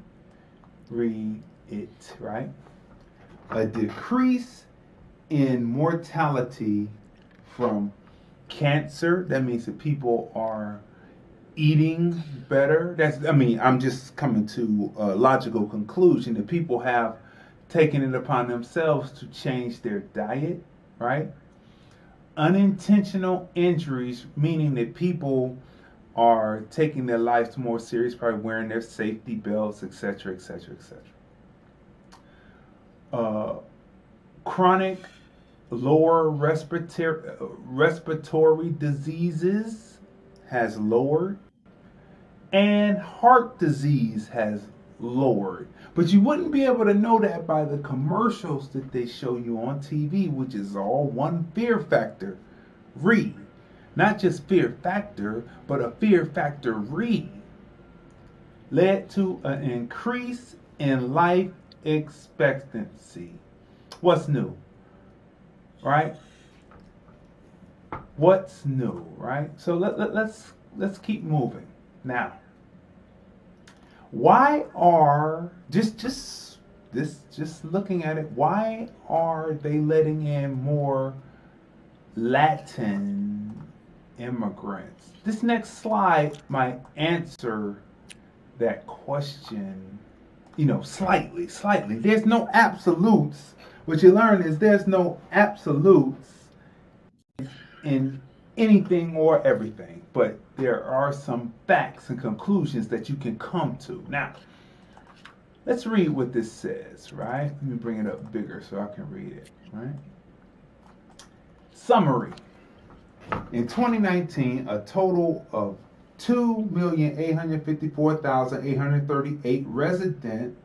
read it, right? A decrease in mortality from cancer. That means that people are eating better. I'm just coming to a logical conclusion that people have taken it upon themselves to change their diet, right? Unintentional injuries, meaning that people are taking their lives more serious, probably wearing their safety belts, etc., etc., etc. Chronic lower respiratory diseases has lowered, and heart disease has lowered. But you wouldn't be able to know that by the commercials that they show you on TV, which is all one fear factor. Read. Not just fear factor, but a fear factor read. Led to an increase in life expectancy. What's new? Right? What's new, right? So let's keep moving. Now, why are just looking at it, why are they letting in more Latin immigrants? This next slide might answer that question, slightly. There's no absolutes. What you learn is there's no absolutes in anything or everything, but there are some facts and conclusions that you can come to. Now, let's read what this says, right? Let me bring it up bigger so I can read it, right? Summary. In 2019, a total of 2,854,838 resident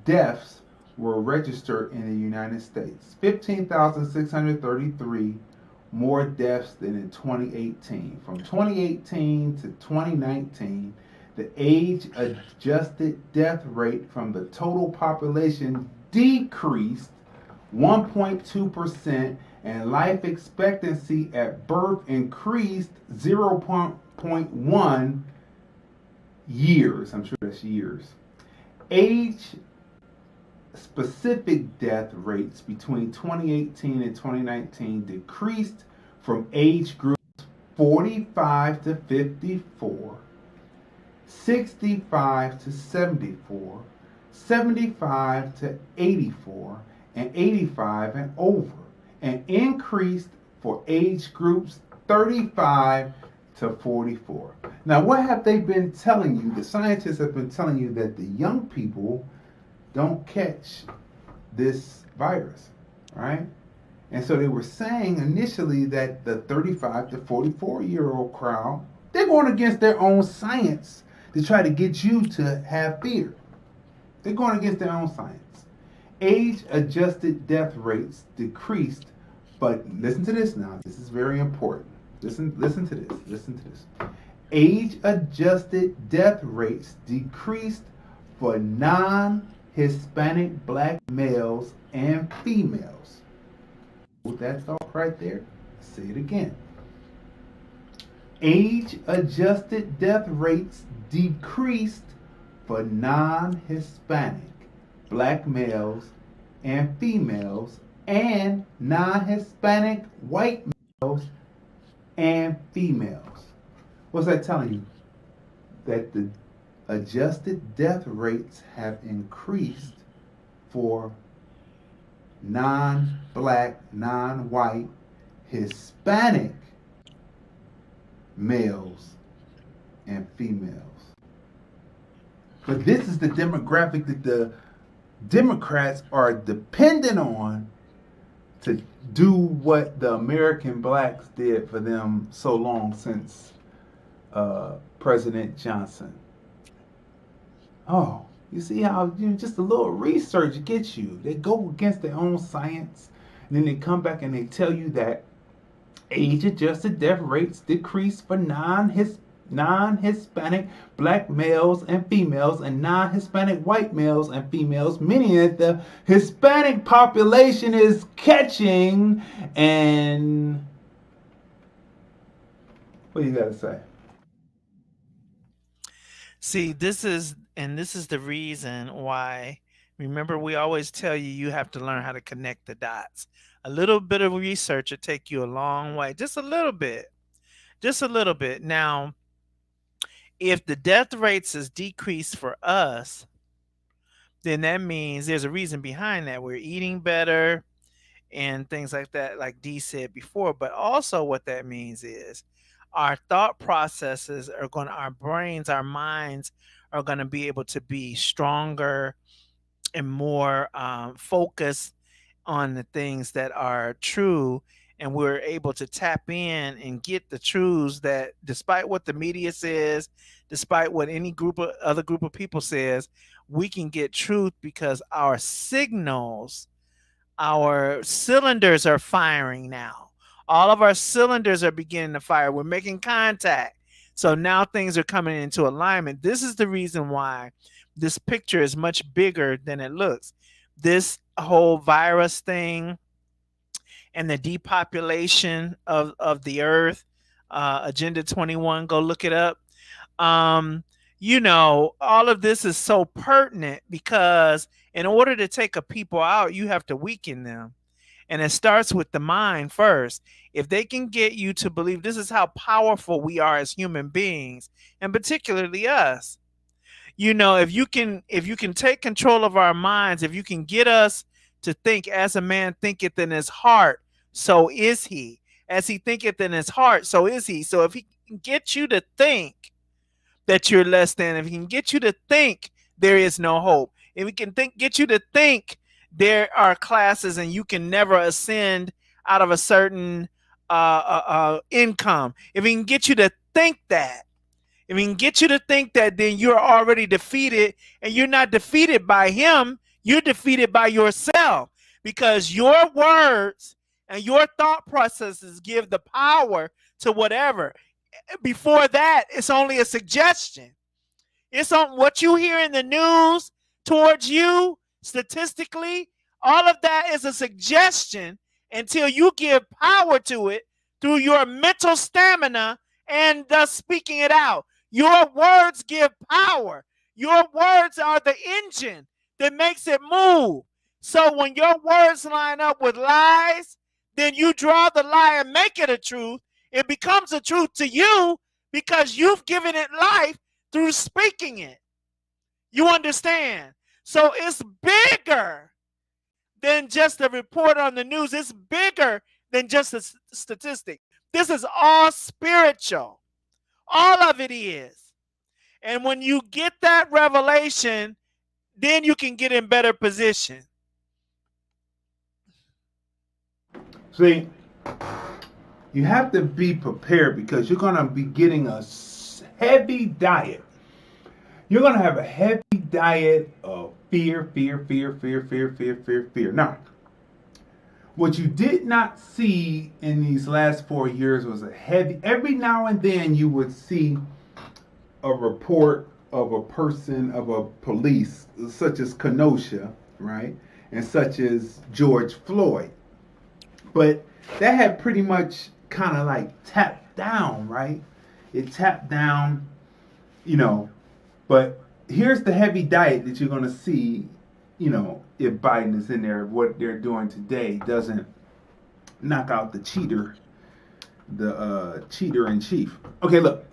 deaths were registered in the United States. 15,633 more deaths than in 2018. From 2018 to 2019, the age-adjusted death rate from the total population decreased 1.2%, and life expectancy at birth increased 0.1 years. I'm sure that's years. Age-specific death rates between 2018 and 2019 decreased from age groups 45 to 54, 65 to 74, 75 to 84, and 85 and over, and increased for age groups 35 to 44. Now, what have they been telling you? The scientists have been telling you that the young people don't catch this virus, right? And so they were saying initially that the 35 to 44-year-old crowd, they're going against their own science to try to get you to have fear. They're going against their own science. Age-adjusted death rates decreased, but listen to this now. This is very important. Listen to this. Age-adjusted death rates decreased for non-Hispanic black males and females. Hold that thought right there. Say it again. Age-adjusted death rates decreased for non-Hispanic black males and females and non-Hispanic white males and females. What's that telling you? That the adjusted death rates have increased for non-black, non-white, Hispanic males and females. But this is the demographic that the Democrats are dependent on to do what the American blacks did for them so long since President Johnson. Oh, you see how just a little research gets you. They go against their own science, and then they come back and they tell you that age-adjusted death rates decrease for non-Hispanic black males and females and non-Hispanic white males and females, meaning that the Hispanic population is catching. And what do you got to say? See, this is the reason why. Remember, we always tell you have to learn how to connect the dots. A little bit of research will take you a long way. Just a little bit. Just a little bit. Now, if the death rates is decreased for us, then that means there's a reason behind that. We're eating better and things like that, like Dee said before. But also what that means is our thought processes are going to, our brains, our minds are going to be able to be stronger and more focused on the things that are true, and we're able to tap in and get the truths that, despite what the media says, despite what any other group of people says, we can get truth because our signals, our cylinders are firing now. All of our cylinders are beginning to fire. We're making contact. So now things are coming into alignment. This is the reason why this picture is much bigger than it looks. This whole virus thing and the depopulation of the earth, Agenda 21, go look it up. All of this is so pertinent because in order to take a people out, you have to weaken them. And it starts with the mind first. If they can get you to believe this is how powerful we are as human beings, and particularly us, if you can take control of our minds, if you can get us to think as a man thinketh in his heart, so is he. As he thinketh in his heart, so is he. So if he can get you to think that you're less than, if he can get you to think there is no hope, if he can get you to think there are classes and you can never ascend out of a certain income, if he can get you to think that, if he can get you to think that, then you're already defeated, and you're not defeated by him, you're defeated by yourself, because your words and your thought processes give the power to whatever. Before that, it's only a suggestion. It's on what you hear in the news towards you, statistically, all of that is a suggestion until you give power to it through your mental stamina and thus speaking it out. Your words give power. Your words are the engine that makes it move. So when your words line up with lies, then you draw the lie and make it a truth. It becomes a truth to you because you've given it life through speaking it. You understand? So it's bigger than just a report on the news. It's bigger than just a statistic. This is all spiritual. All of it is. And when you get that revelation, then you can get in better position. See, you have to be prepared because you're going to be getting a heavy diet. You're going to have a heavy diet of fear. Now, what you did not see in these last 4 years was every now and then you would see a report of a person, of a police, such as Kenosha, right? And such as George Floyd. But that had pretty much kind of like tapped down, right? It tapped down, but here's the heavy diet that you're going to see, if Biden is in there. What they're doing today doesn't knock out the cheater in chief. Okay, look.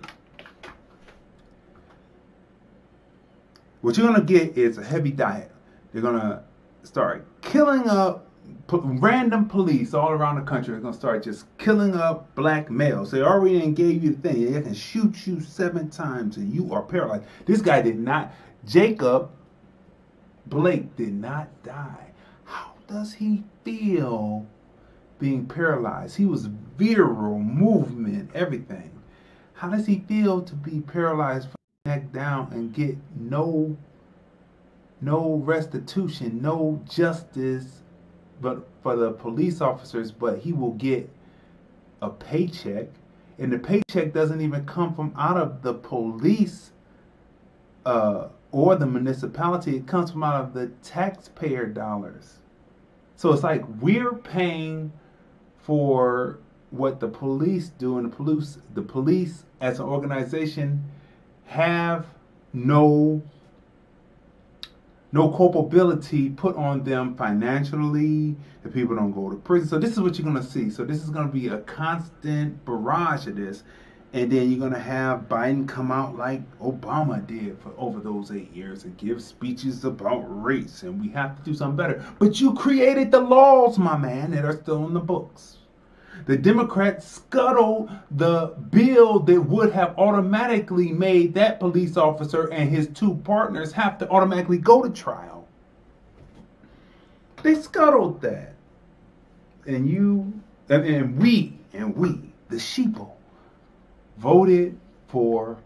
What you're going to get is a heavy diet. They're going to start killing up random police all around the country. They're going to start just killing up black males. They already gave you the thing. They can shoot you 7 times and you are paralyzed. This guy did not. Jacob Blake did not die. How does he feel being paralyzed? He was virile, movement, everything. How does he feel to be paralyzed from the neck down and get no restitution, no justice, but for the police officers, but he will get a paycheck, and the paycheck doesn't even come from out of the police or the municipality. It comes from out of the taxpayer dollars. So it's like we're paying for what the police do, and the police as an organization have no culpability put on them financially. The people don't go to prison. So this is what you're going to see. So this is going to be a constant barrage of this. And then you're going to have Biden come out like Obama did for over those 8 years and give speeches about race. And we have to do something better. But you created the laws, my man, that are still in the books. The Democrats scuttled the bill that would have automatically made that police officer and his 2 partners have to automatically go to trial. They scuttled that. And we, the sheeple, voted for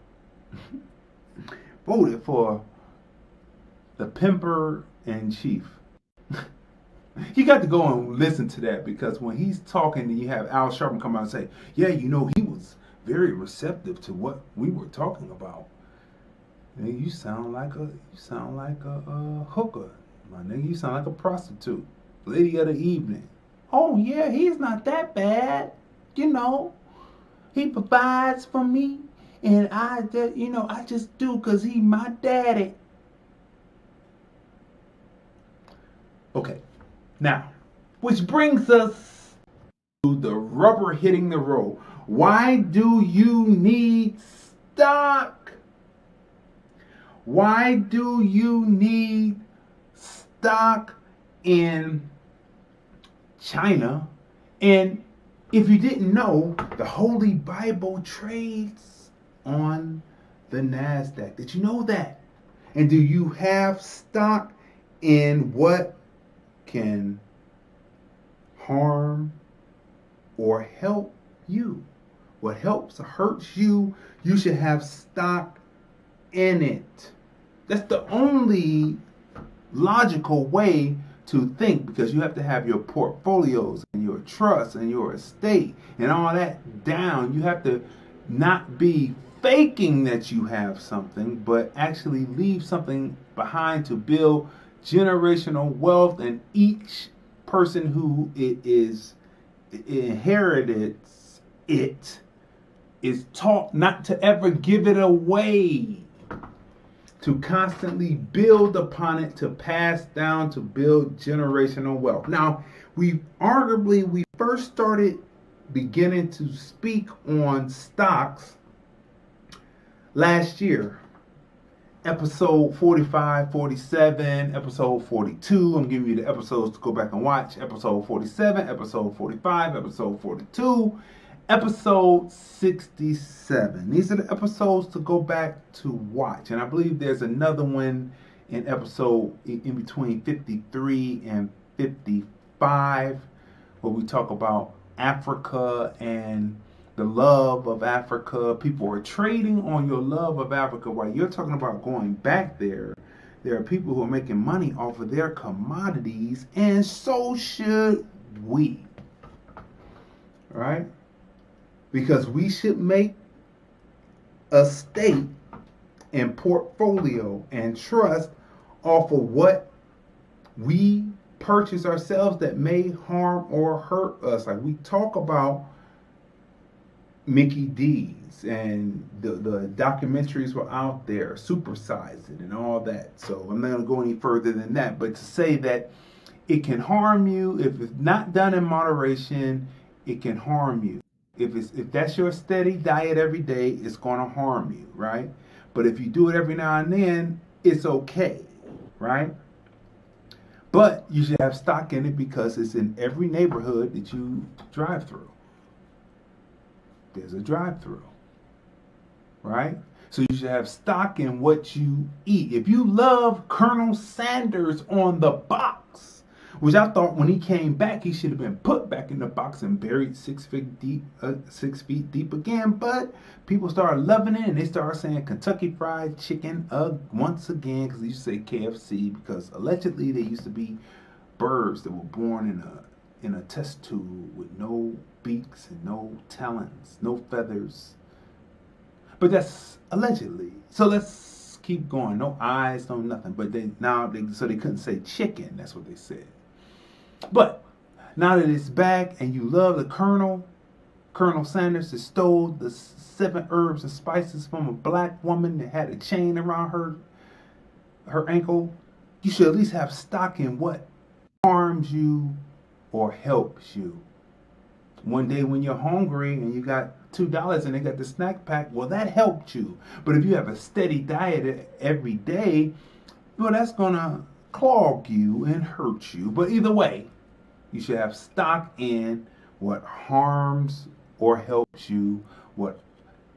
the pimper in chief. You got to go and listen to that, because when he's talking and you have Al Sharpton come out and say, yeah, he was very receptive to what we were talking about. And you sound like a hooker, my nigga. You sound like a prostitute, lady of the evening. Oh yeah, he's not that bad. He provides for me, and I just do because he my daddy. Okay. Now, which brings us to the rubber hitting the road. Why do you need stock? Why do you need stock in China? And if you didn't know, the Holy Bible trades on the NASDAQ. Did you know that? And do you have stock in what can harm or help you? What helps or hurts you, you should have stock in it. That's the only logical way to think, because you have to have your portfolios and your trust and your estate and all that down. You have to not be faking that you have something, but actually leave something behind to build generational wealth, and each person who it is inherited it is taught not to ever give it away, to constantly build upon it, to pass down, to build generational wealth. Now, we first started beginning to speak on stocks last year. Episode 45, 47, episode 42. I'm giving you the episodes to go back and watch. Episode 47, episode 45, episode 42, episode 67. These are the episodes to go back to watch. And I believe there's another one in episode in between 53 and 55 where we talk about Africa and the love of Africa. People are trading on your love of Africa while you're talking about going back there. There are people who are making money off of their commodities, and so should we. All right? Because we should make a stake and portfolio and trust off of what we purchase ourselves that may harm or hurt us. Like we talk about Mickey D's. and the documentaries were out there, supersized it and all that. So I'm not going to go any further than that. But to say that it can harm you if it's not done in moderation, it can harm you. If that's your steady diet every day, it's going to harm you, right? But if you do it every now and then, it's okay, right? But you should have stock in it because it's in every neighborhood that you drive through. There's a drive-through, right? So you should have stock in what you eat. If you love Colonel Sanders on the box, which I thought when he came back, he should have been put back in the box and buried 6 feet deep again. But people started loving it, and they started saying Kentucky Fried Chicken once again, because they used to say KFC, because allegedly they used to be birds that were born in a test tube with no beaks and no talons, no feathers. But that's allegedly. So let's keep going. No eyes, no nothing. But so they couldn't say chicken. That's what they said. But now that it's back and you love the Colonel Sanders that stole the 7 herbs and spices from a black woman that had a chain around her ankle, you should at least have stock in what harms you or helps you. One day when you're hungry and you got $2 and they got the snack pack, well, that helped you. But if you have a steady diet every day, well, that's going to clog you and hurt you. But either way, you should have stock in what harms or helps you, what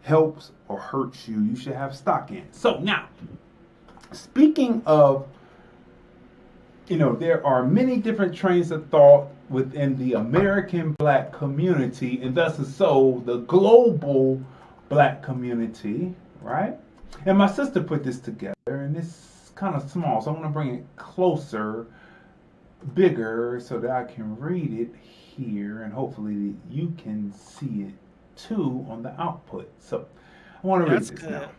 helps or hurts you. You should have stock in. So now, speaking of, there are many different trains of thought within the American black community, and thus so the global black community, right? And my sister put this together, and it's kind of small, so I'm going to bring it closer, bigger, so that I can read it here, and hopefully you can see it too on the output. So I want to read this now,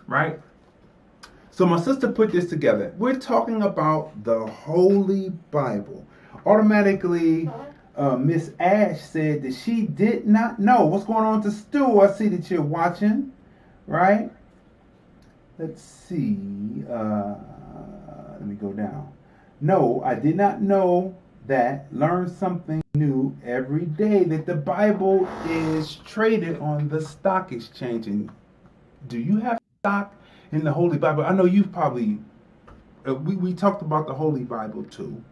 right? So my sister put this together. We're talking about the Holy Bible. Automatically, Miss Ash said that she did not know. What's going on to Stu? I see that you're watching, right? Let's see. Let me go down. No, I did not know that. Learn something new every day. That the Bible is traded on the stock exchange. And do you have stock in the Holy Bible? I know you've probably, we talked about the Holy Bible too.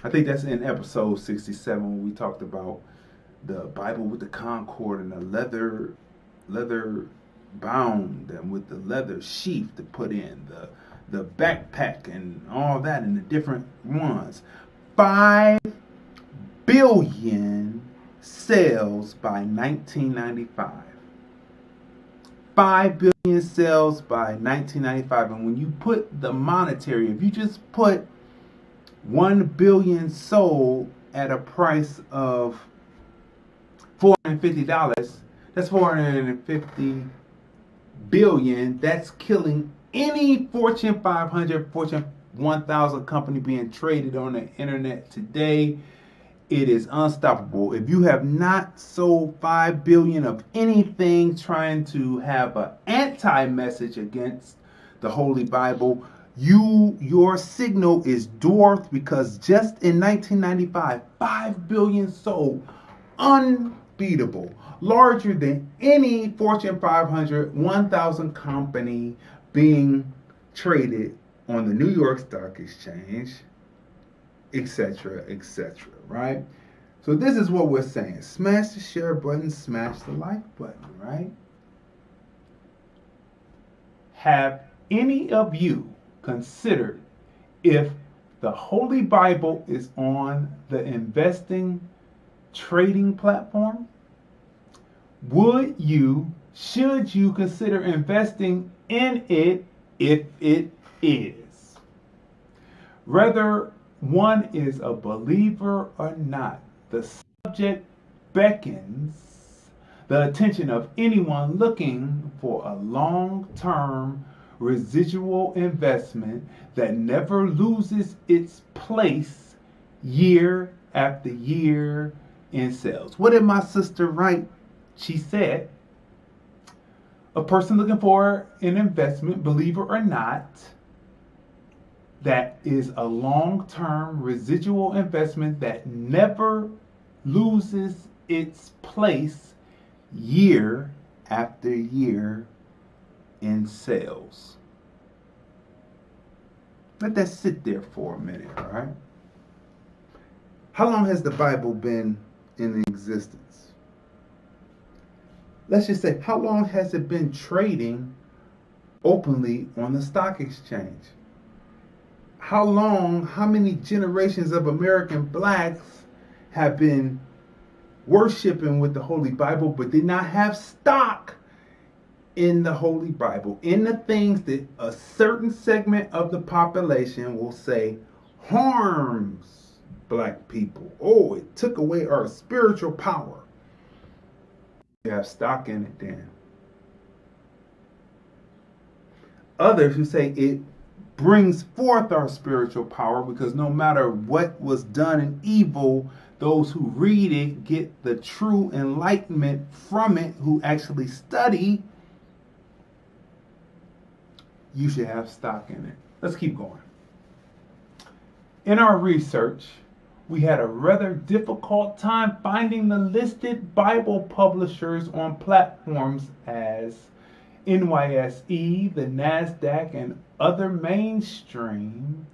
I think that's in episode 67 when we talked about the Bible with the Concord and the leather bound and with the leather sheath to put in, the backpack and all that and the different ones. 5 billion sales by 1995. 5 billion sales by 1995. And when you put the monetary, if you just put 1 billion sold at a price of $450, that's 450 billion. That's killing any Fortune 500, Fortune 1000 company being traded on the internet today. It is unstoppable. If you have not sold 5 billion of anything trying to have an anti-message against the Holy Bible, your signal is dwarfed, because just in 1995, 5 billion sold. Unbeatable. Larger than any Fortune 500, 1000 company being traded on the New York Stock Exchange, etc., etc., right? So this is what we're saying. Smash the share button, smash the like button, right? Have any of you considered if the Holy Bible is on the investing trading platform? Should you consider investing in it if it is? Whether one is a believer or not, the subject beckons the attention of anyone looking for a long-term residual investment that never loses its place year after year in sales. What did my sister write? She said, a person looking for an investment, believe it or not, that is a long-term residual investment that never loses its place year after year in sales. Let that sit there for a minute, all right? How long has the Bible been in existence? Let's just say, how long has it been trading openly on the stock exchange? How many generations of American blacks have been worshiping with the Holy Bible but did not have stock in the Holy Bible, in the things that a certain segment of the population will say harms black people? Oh, it took away our spiritual power. You have stock in it then. Others who say it brings forth our spiritual power, because no matter what was done in evil, those who read it get the true enlightenment from it, who actually study. You should have stock in it. Let's keep going. In our research, we had a rather difficult time finding the listed Bible publishers on platforms as NYSE, the NASDAQ, and other mainstream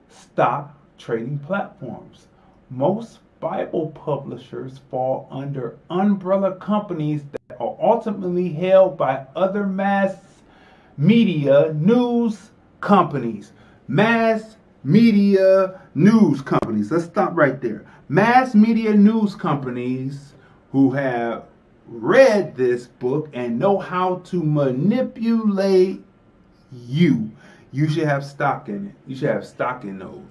stock trading platforms. Most Bible publishers fall under umbrella companies that are ultimately held by other mass media news companies. Mass media news companies. Let's stop right there. Mass media news companies who have read this book and know how to manipulate you. You should have stock in it. You should have stock in those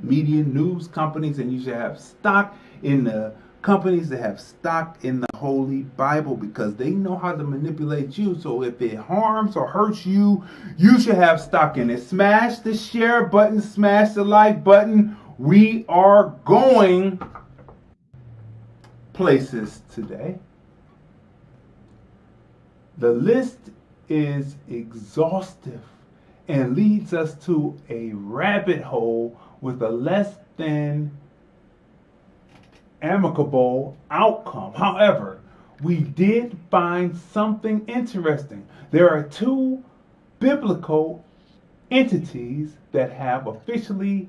media news companies, and you should have stock in the companies that have stock in the Holy Bible, because they know how to manipulate you. So if it harms or hurts you, you should have stock in it. Smash the share button, smash the like button. We are going places today. The list is exhaustive and leads us to a rabbit hole with a less than amicable outcome. However, we did find something interesting. There are two biblical entities that have officially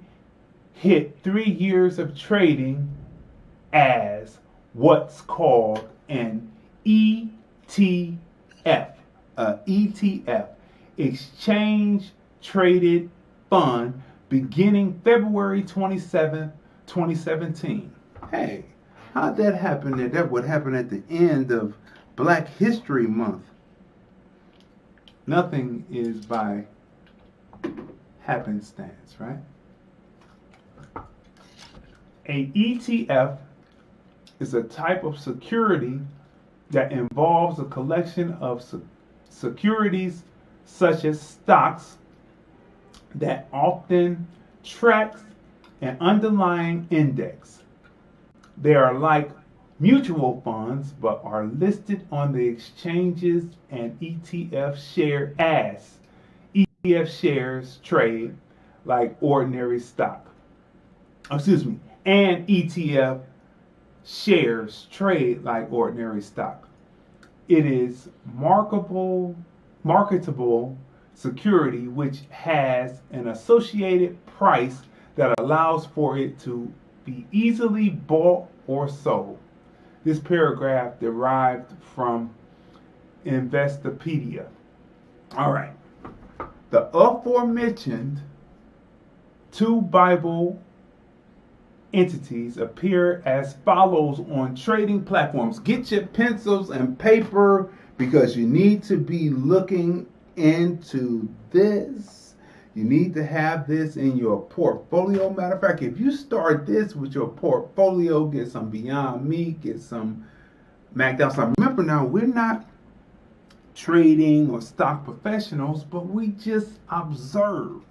hit 3 years of trading as what's called an ETF. ETF, Exchange Traded Fund, beginning February 27th, 2017. Hey, how'd that happen? That would happen at the end of Black History Month. Nothing is by happenstance, right? A ETF is a type of security that involves a collection of securities such as stocks that often tracks an underlying index. They are like mutual funds but are listed on the exchanges, and ETF shares trade like ordinary stock. And ETF shares trade like ordinary stock. It is marketable security which has an associated price that allows for it to be easily bought or sold. This paragraph derived from Investopedia. All right. The aforementioned two Bible entities appear as follows on trading platforms. Get your pencils and paper, because you need to be looking into this. You need to have this in your portfolio. Matter of fact, if you start this with your portfolio, get some Beyond Meat, get some McDonald's. Remember now, we're not trading or stock professionals, but we just observe.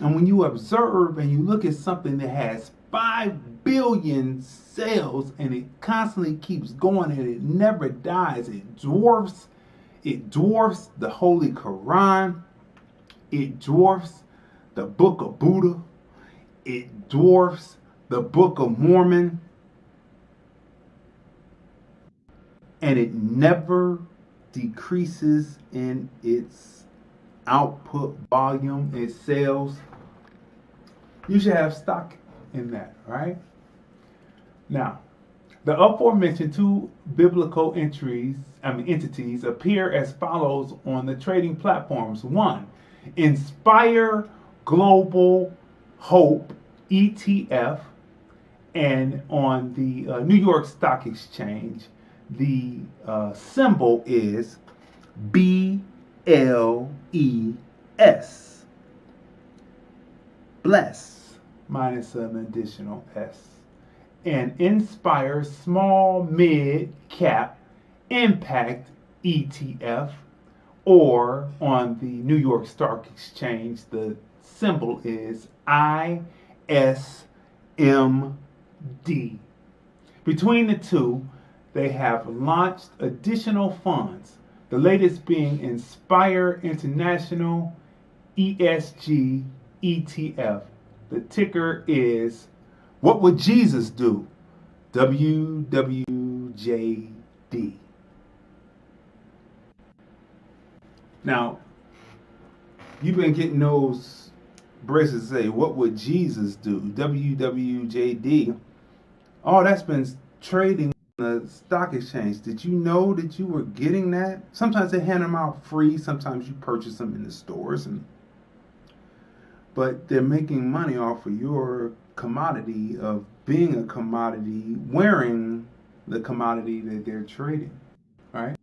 And when you observe and you look at something that has 5 billion sales, and it constantly keeps going, and it never dies. It dwarfs the Holy Quran. It dwarfs the Book of Buddha. It dwarfs the Book of Mormon. And it never decreases in its output volume, its sales. You should have stock in that, right? Now, the aforementioned two biblical entities appear as follows on the trading platforms. One, Inspire Global Hope ETF, and on the New York Stock Exchange, the symbol is BLES. Bless, minus an additional S. And Inspire Small Mid Cap Impact ETF, or on the New York Stock Exchange, the symbol is ISMD. Between the two, they have launched additional funds, the latest being Inspire International ESG ETF. The ticker is What Would Jesus Do? WWJD. Now, you've been getting those bracelets say, What Would Jesus Do? WWJD. Oh, that's been trading on the stock exchange. Did you know that you were getting that? Sometimes they hand them out free. Sometimes you purchase them in the stores, but they're making money off of your commodity of being a commodity, wearing the commodity that they're trading, right?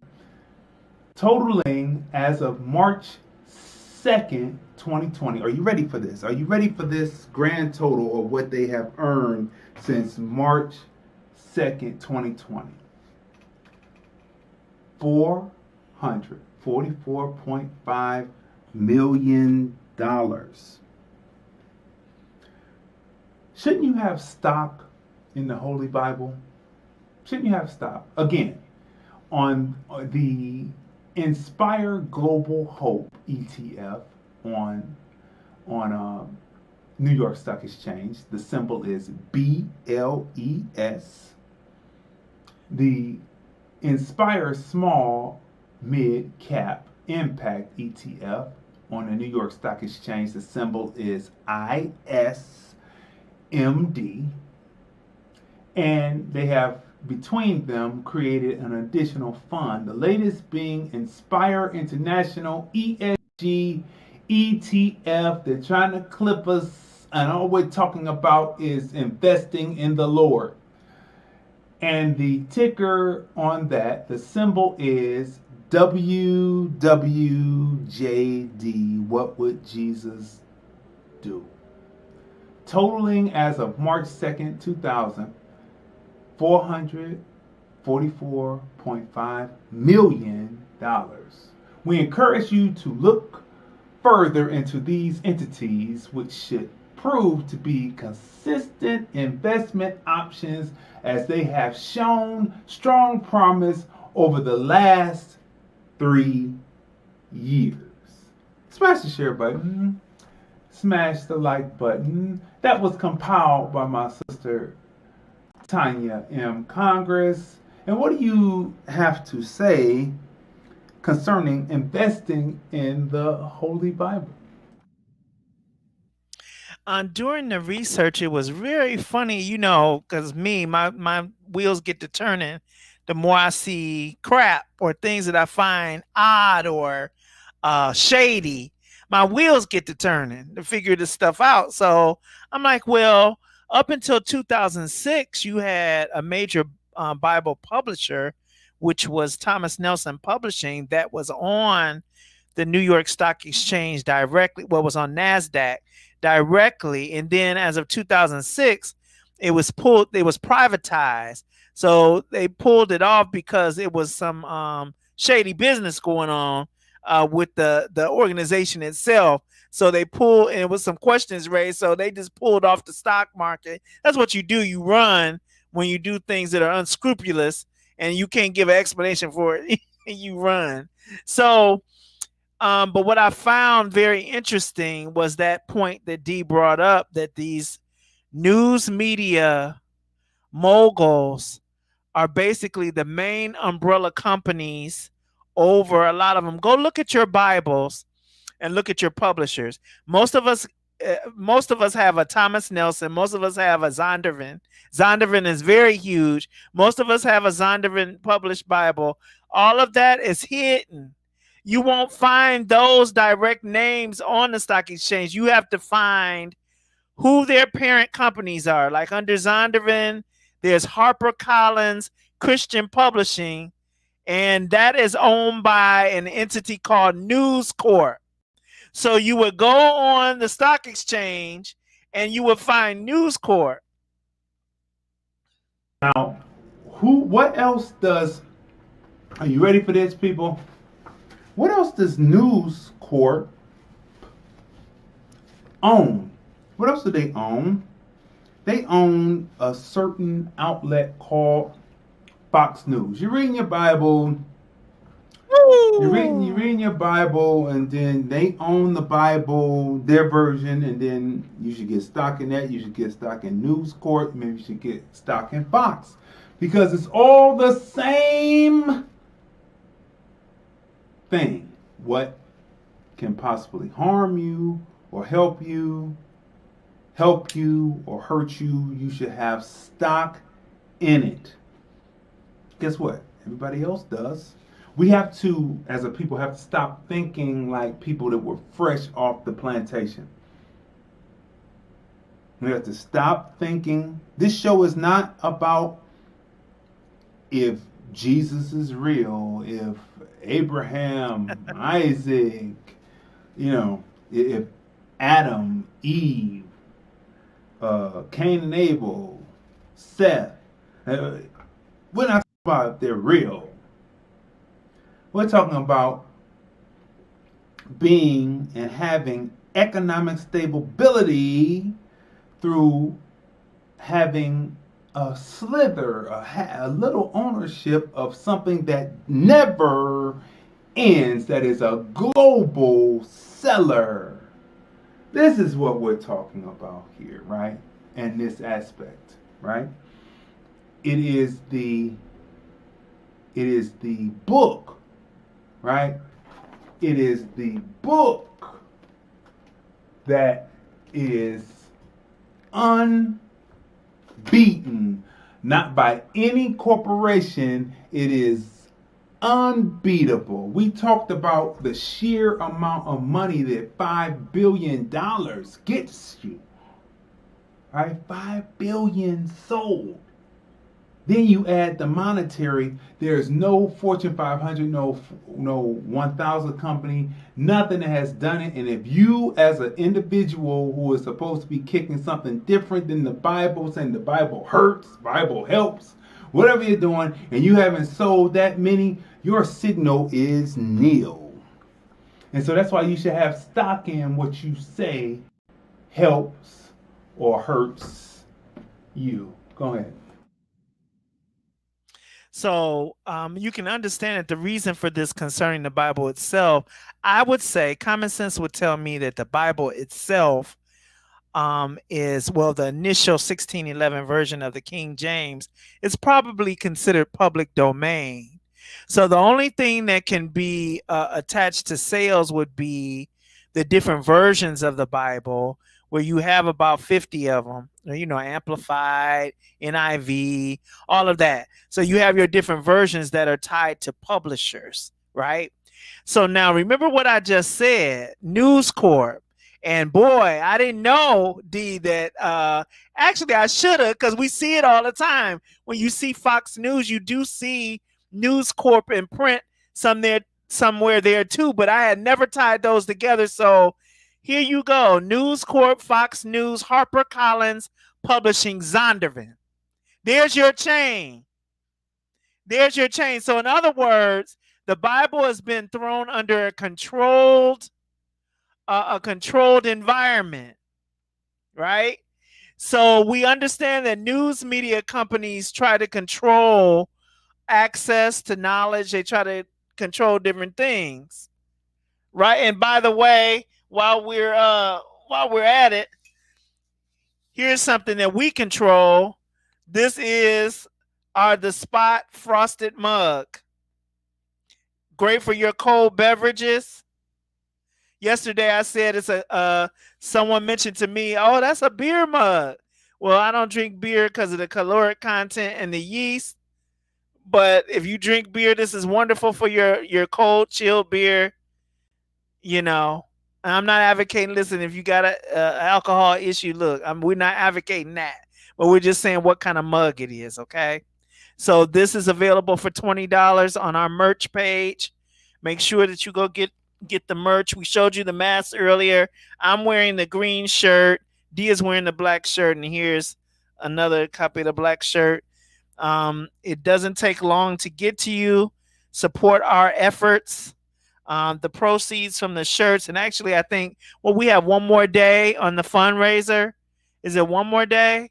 Totaling as of March 2nd, 2020. Are you ready for this? Are you ready for this grand total of what they have earned since March 2nd, 2020? $444.5 million. Shouldn't you have stock in the Holy Bible? Shouldn't you have stock? Again, on the Inspire Global Hope ETF on New York Stock Exchange, the symbol is BLES. The Inspire Small Mid Cap Impact ETF on the New York Stock Exchange, the symbol is ISMD. And they have between them created an additional fund, the latest being Inspire International ESG ETF. They're trying to clip us, and all we're talking about is investing in the Lord. And the ticker on that, the symbol is WWJD. What would Jesus do? Totaling as of March 2nd, 2000, $444.5 million. We encourage you to look further into these entities, which should prove to be consistent investment options, as they have shown strong promise over the last 3 years. Smash the share button. Smash the like button. That was compiled by my sister Tanya M. Congress. And what do you have to say concerning investing in the Holy Bible? During the research, it was very funny, because my wheels get to turning the more I see crap or things that I find odd or shady. My wheels get to turning to figure this stuff out. So I'm like, well, up until 2006, you had a major Bible publisher, which was Thomas Nelson Publishing, that was on the New York Stock Exchange directly, was on NASDAQ directly. And then as of 2006, it was privatized. So they pulled it off because it was some shady business going on with the organization itself. So they pulled, and it was some questions raised. So they just pulled off the stock market. That's what you do. You run when you do things that are unscrupulous and you can't give an explanation for it. You run. So, but what I found very interesting was that point that Dee brought up, that these news media moguls are basically the main umbrella companies over a lot of them. Go look at your Bibles and look at your publishers. Most of us have a Thomas Nelson. Most of us have a Zondervan. Zondervan is very huge. Most of us have a Zondervan published Bible. All of that is hidden. You won't find those direct names on the stock exchange. You have to find who their parent companies are. Like under Zondervan, there's HarperCollins Christian Publishing, and that is owned by an entity called News Corp. So you would go on the stock exchange and you would find News Corp. Now, what else does, are you ready for this, people? What else does News Corp own? What else do they own? They own a certain outlet called Fox News. You're reading your Bible. You're reading your Bible, and then they own the Bible, their version, and then you should get stock in that. You should get stock in News Corp. Maybe you should get stock in Fox, because it's all the same thing. What can possibly harm you or help you or hurt you, you should have stock in it. Guess what? Everybody else does. We have to, as a people, have to stop thinking like people that were fresh off the plantation. We have to stop thinking. This show is not about if Jesus is real, if Abraham, Isaac, if Adam, Eve, Cain and Abel, Seth. We're not talking about if they're real. We're talking about being and having economic stability through having a slither, a little ownership of something that never ends, that is a global seller. This is what we're talking about here, right? In this aspect, right? It is the book, right? It is the book that is unbeaten, not by any corporation. It is unbeatable. We talked about the sheer amount of money that $5 billion gets you, right? 5 billion sold. Then you add the monetary. There's no Fortune 500, no 1,000 company, nothing that has done it. And if you, as an individual who is supposed to be kicking something different than the Bible, saying the Bible hurts, Bible helps, whatever you're doing, and you haven't sold that many, your signal is nil. And so that's why you should have stock in what you say helps or hurts you. Go ahead. So you can understand that the reason for this concerning the Bible itself, I would say common sense would tell me that the Bible itself is, well, the initial 1611 version of the King James is probably considered public domain. So the only thing that can be attached to sales would be the different versions of the Bible, where you have about 50 of them, amplified, NIV, all of that. So you have your different versions that are tied to publishers, right? So now remember what I just said, News Corp. And boy, I didn't know, D, that actually I should have, because we see it all the time. When you see Fox News, you do see News Corp in print somewhere there too, but I had never tied those together. So here you go. News Corp, Fox News, HarperCollins Publishing, Zondervan. There's your chain. There's your chain. So in other words, the Bible has been thrown under a controlled a controlled environment, right? So we understand that news media companies try to control access to knowledge. They try to control different things, right? And by the way, while we're at it, here's something that we control. This is our The Spot frosted mug. Great for your cold beverages. Yesterday I said it's a someone mentioned to me, "Oh, that's a beer mug." Well, I don't drink beer because of the caloric content and the yeast. But if you drink beer, this is wonderful for your cold, chilled beer. You know, and I'm not advocating. Listen, if you got a alcohol issue, look, we're not advocating that, but we're just saying what kind of mug it is. Okay, so this is available for $20 on our merch page. Make sure that you go get the merch. We showed you the mask earlier. I'm wearing the green shirt. D is wearing the black shirt, and here's another copy of the black shirt. It doesn't take long to get to you. Support our efforts. The proceeds from the shirts, and actually, I think, well, we have one more day on the fundraiser. Is it one more day?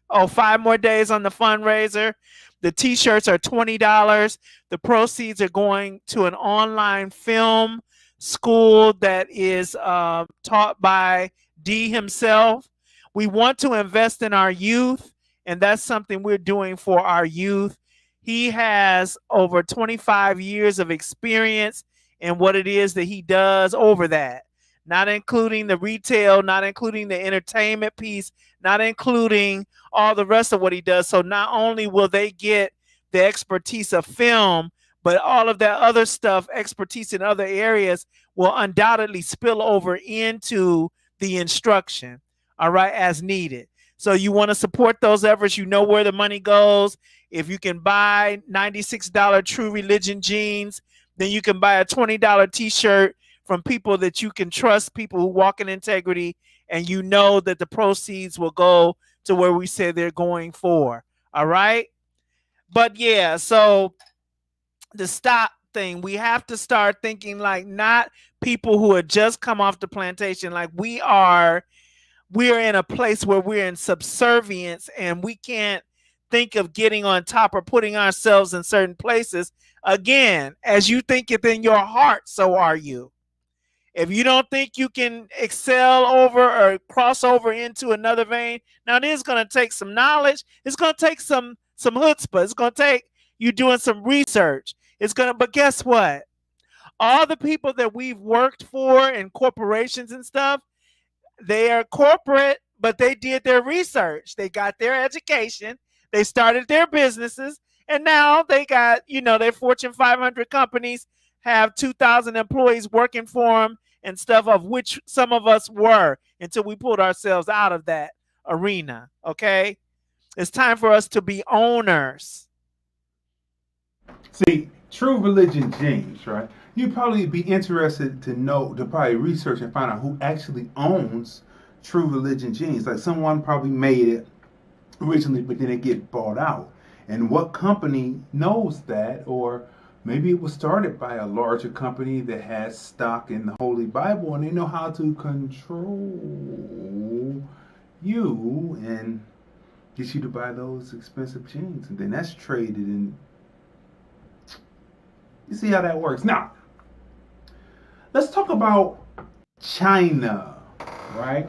Oh, 5 more days on the fundraiser. The t-shirts are $20. The proceeds are going to an online film school that is taught by D himself. We want to invest in our youth, and that's something we're doing for our youth. He has over 25 years of experience in what it is that he does over that, not including the retail, not including the entertainment piece, not including all the rest of what he does. So not only will they get the expertise of film, but all of that other stuff, expertise in other areas, will undoubtedly spill over into the instruction, all right, as needed. So you want to support those efforts. You know where the money goes. If you can buy $96 True Religion jeans, then you can buy a $20 t-shirt from people that you can trust, people who walk in integrity, and you know that the proceeds will go to where we say they're going for. All right? But yeah, so the stop thing, we have to start thinking like not people who had just come off the plantation. Like we're in a place where we're in subservience and we can't think of getting on top or putting ourselves in certain places. Again, as you think it in your heart, so are you. If you don't think you can excel over or cross over into another vein, now it is going to take some knowledge. It's going to take some chutzpah. It's going to take you doing some research. But guess what? All the people that we've worked for in corporations and stuff, they are corporate, but they did their research. They got their education. They started their businesses, and now they got, their Fortune 500 companies have 2,000 employees working for them and stuff, of which some of us were until we pulled ourselves out of that arena, okay? It's time for us to be owners. See, True Religion jeans, right? You'd probably be interested to probably research and find out who actually owns True Religion jeans. Like someone probably made it originally, but then it get bought out. And what company knows that? Or maybe it was started by a larger company that has stock in the Holy Bible and they know how to control you and get you to buy those expensive jeans. And then that's traded in. You see how that works. Now, let's talk about China, right?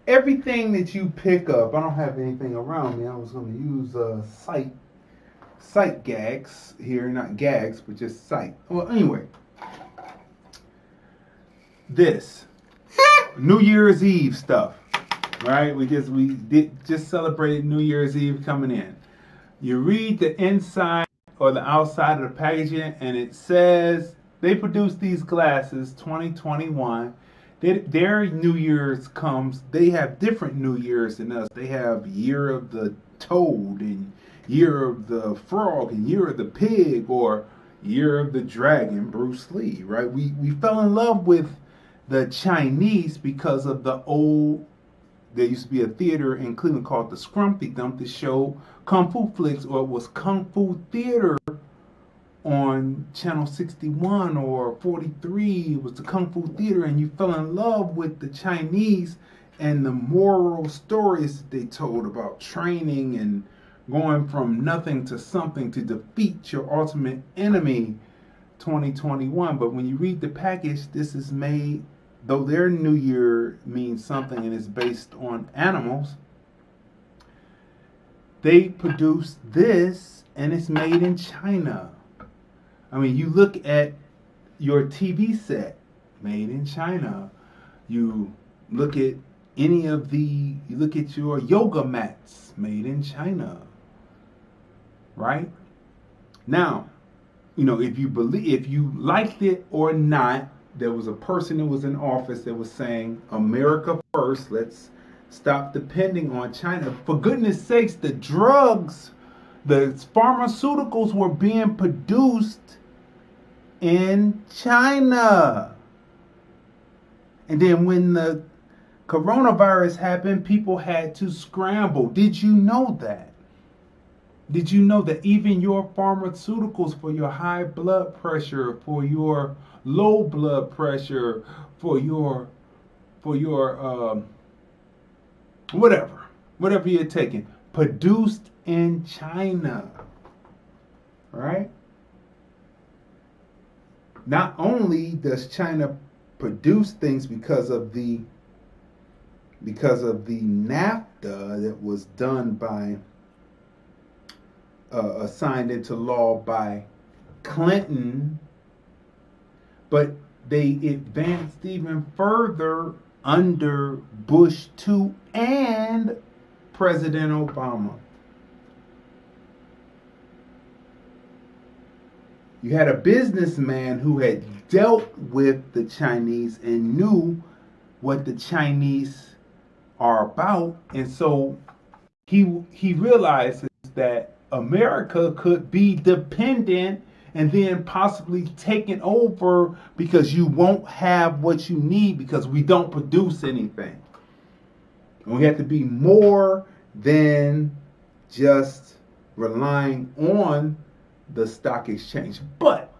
Everything that you pick up, I don't have anything around me. I was going to use sight gags here, not gags, but just sight. Well, anyway, this New Year's Eve stuff, right? We just celebrated New Year's Eve coming in. You read the inside or the outside of the packaging, and it says they produced these glasses 2021. Their New Year's comes, they have different New Year's than us. They have Year of the Toad and Year of the Frog and Year of the Pig or Year of the Dragon, Bruce Lee, right? We fell in love with the Chinese because of the old, there used to be a theater in Cleveland called the Scrumpy Dump that showed Kung Fu flicks, or it was Kung Fu theater on channel 61 or 43, it was the Kung Fu Theater, and you fell in love with the Chinese and the moral stories that they told about training and going from nothing to something to defeat your ultimate enemy, 2021. But when you read the package, this is made, though their new year means something and is based on animals, they produced this and it's made in China. I mean, you look at your TV set, made in China. You look at you look at your yoga mats, made in China. Right? Now, if you liked it or not, there was a person that was in office that was saying, America first, let's stop depending on China. For goodness sakes, the drugs, the pharmaceuticals were being produced in China. And then when the coronavirus happened, people had to scramble. Did you know that? Did you know that even your pharmaceuticals for your high blood pressure, for your low blood pressure, for your whatever you're taking, produced in China, right? Not only does China produce things because of the NAFTA that was done by signed into law by Clinton, but they advanced even further under Bush 2 and President Obama. You had a businessman who had dealt with the Chinese and knew what the Chinese are about, and so he realizes that America could be dependent and then possibly taken over because you won't have what you need because we don't produce anything. And we have to be more than just relying on the stock exchange. But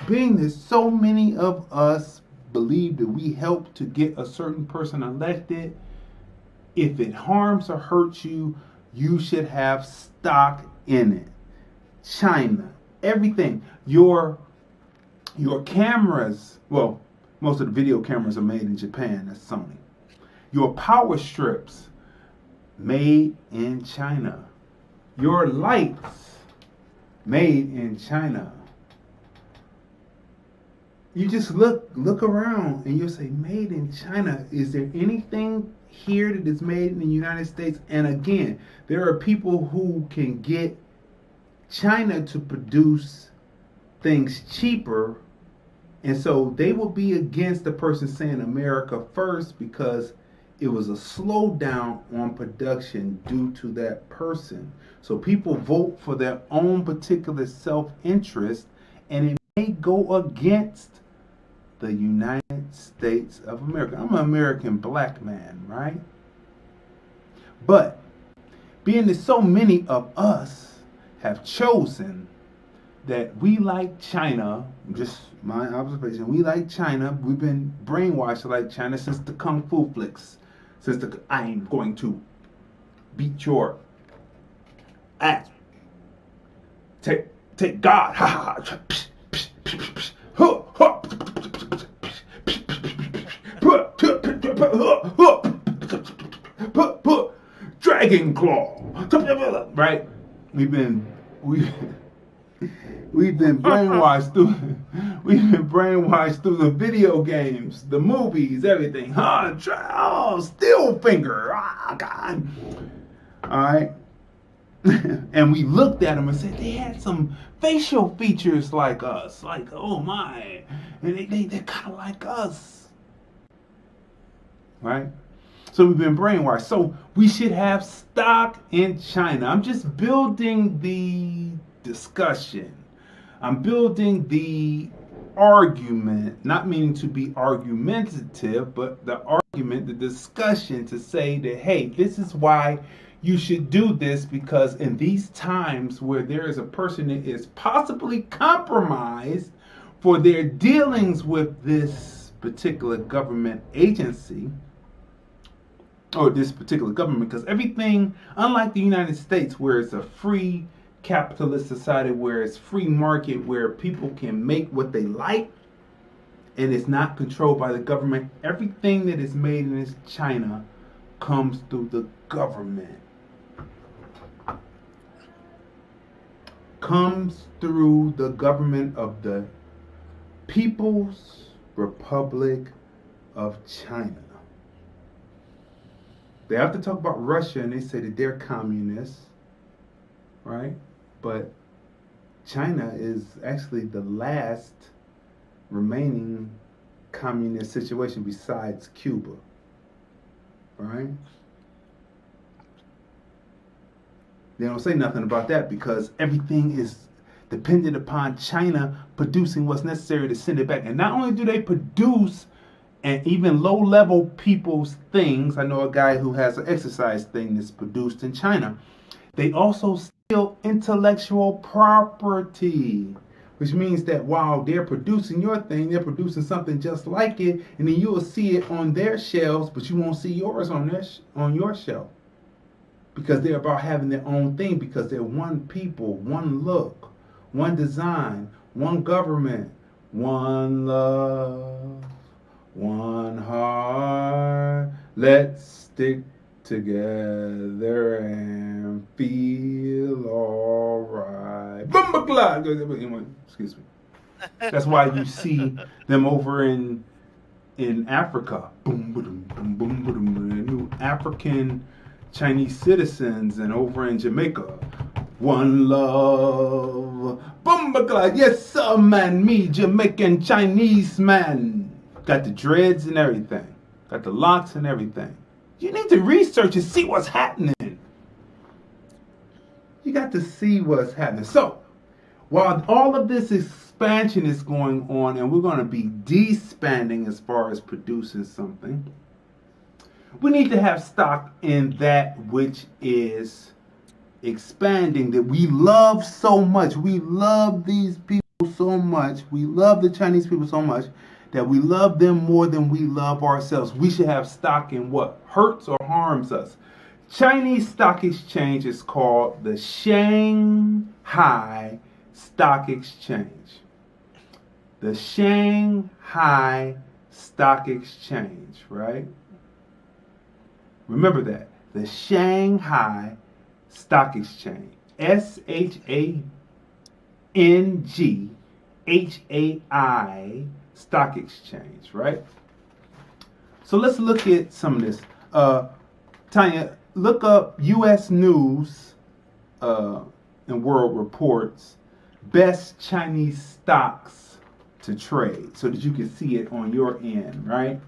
being that so many of us believe that we help to get a certain person elected, if it harms or hurts you, you should have stock in it. China, everything. Your cameras, well, most of the video cameras are made in Japan, that's Sony. Your power strips, made in China. Your lights, made in China. You just look around and you'll say, made in China. Is there anything here that is made in the United States? And again, there are people who can get China to produce things cheaper, and so they will be against the person saying America first because it was a slowdown on production due to that person. So people vote for their own particular self-interest, and it may go against the United States of America. I'm an American black man, right? But being that so many of us have chosen that we like China, just my observation, we like China. We've been brainwashed to like China since the Kung Fu flicks. I'm going to beat your ass. Take God. Ha ha. Dragon Claw. Right? We've been brainwashed through the video games, the movies, everything. Steel finger. God. All right. And we looked at them and said they had some facial features like us. Like, oh my. And they're kind of like us. Right? So we've been brainwashed. So we should have stock in China. I'm just building the discussion. I'm building the argument, not meaning to be argumentative, but the argument, the discussion to say that, hey, this is why you should do this because in these times where there is a person that is possibly compromised for their dealings with this particular government agency or this particular government, because everything, unlike the United States where it's a free capitalist society, where it's free market, where people can make what they like and it's not controlled by the government, everything that is made in this China comes through the government. Comes through the government of the People's Republic of China. They have to talk about Russia and they say that they're communists, right? But China is actually the last remaining communist situation besides Cuba, right? They don't say nothing about that because everything is dependent upon China producing what's necessary to send it back. And not only do they produce and even low-level people's things, I know a guy who has an exercise thing that's produced in China, they also steal intellectual property, which means that while they're producing your thing, they're producing something just like it, and then you will see it on their shelves, but you won't see yours on your shelf. Because they're about having their own thing, because they're one people, one look, one design, one government, one love, one heart. Let's stick together and feel alright. Excuse me. That's why you see them over in Africa. Boom, boom, boom, boom, boom. New African Chinese citizens, and over in Jamaica, one love. Boom, yes sir, man, me Jamaican Chinese man. Got the dreads and everything. Got the locks and everything. You need to research and see what's happening. You got to see what's happening. So, while all of this expansion is going on, and we're going to be despanding as far as producing something, we need to have stock in that which is expanding, that we love so much. We love these people so much. We love the Chinese people so much that we love them more than we love ourselves. We should have stock in what hurts or harms us. Chinese stock exchange is called the Shanghai Stock Exchange. The Shanghai Stock Exchange, right? Remember that. The Shanghai Stock Exchange. SHANGHAI Stock Exchange, right? So let's look at some of this. Tanya, look up U.S. News and World Reports best Chinese stocks to trade so that you can see it on your end, right?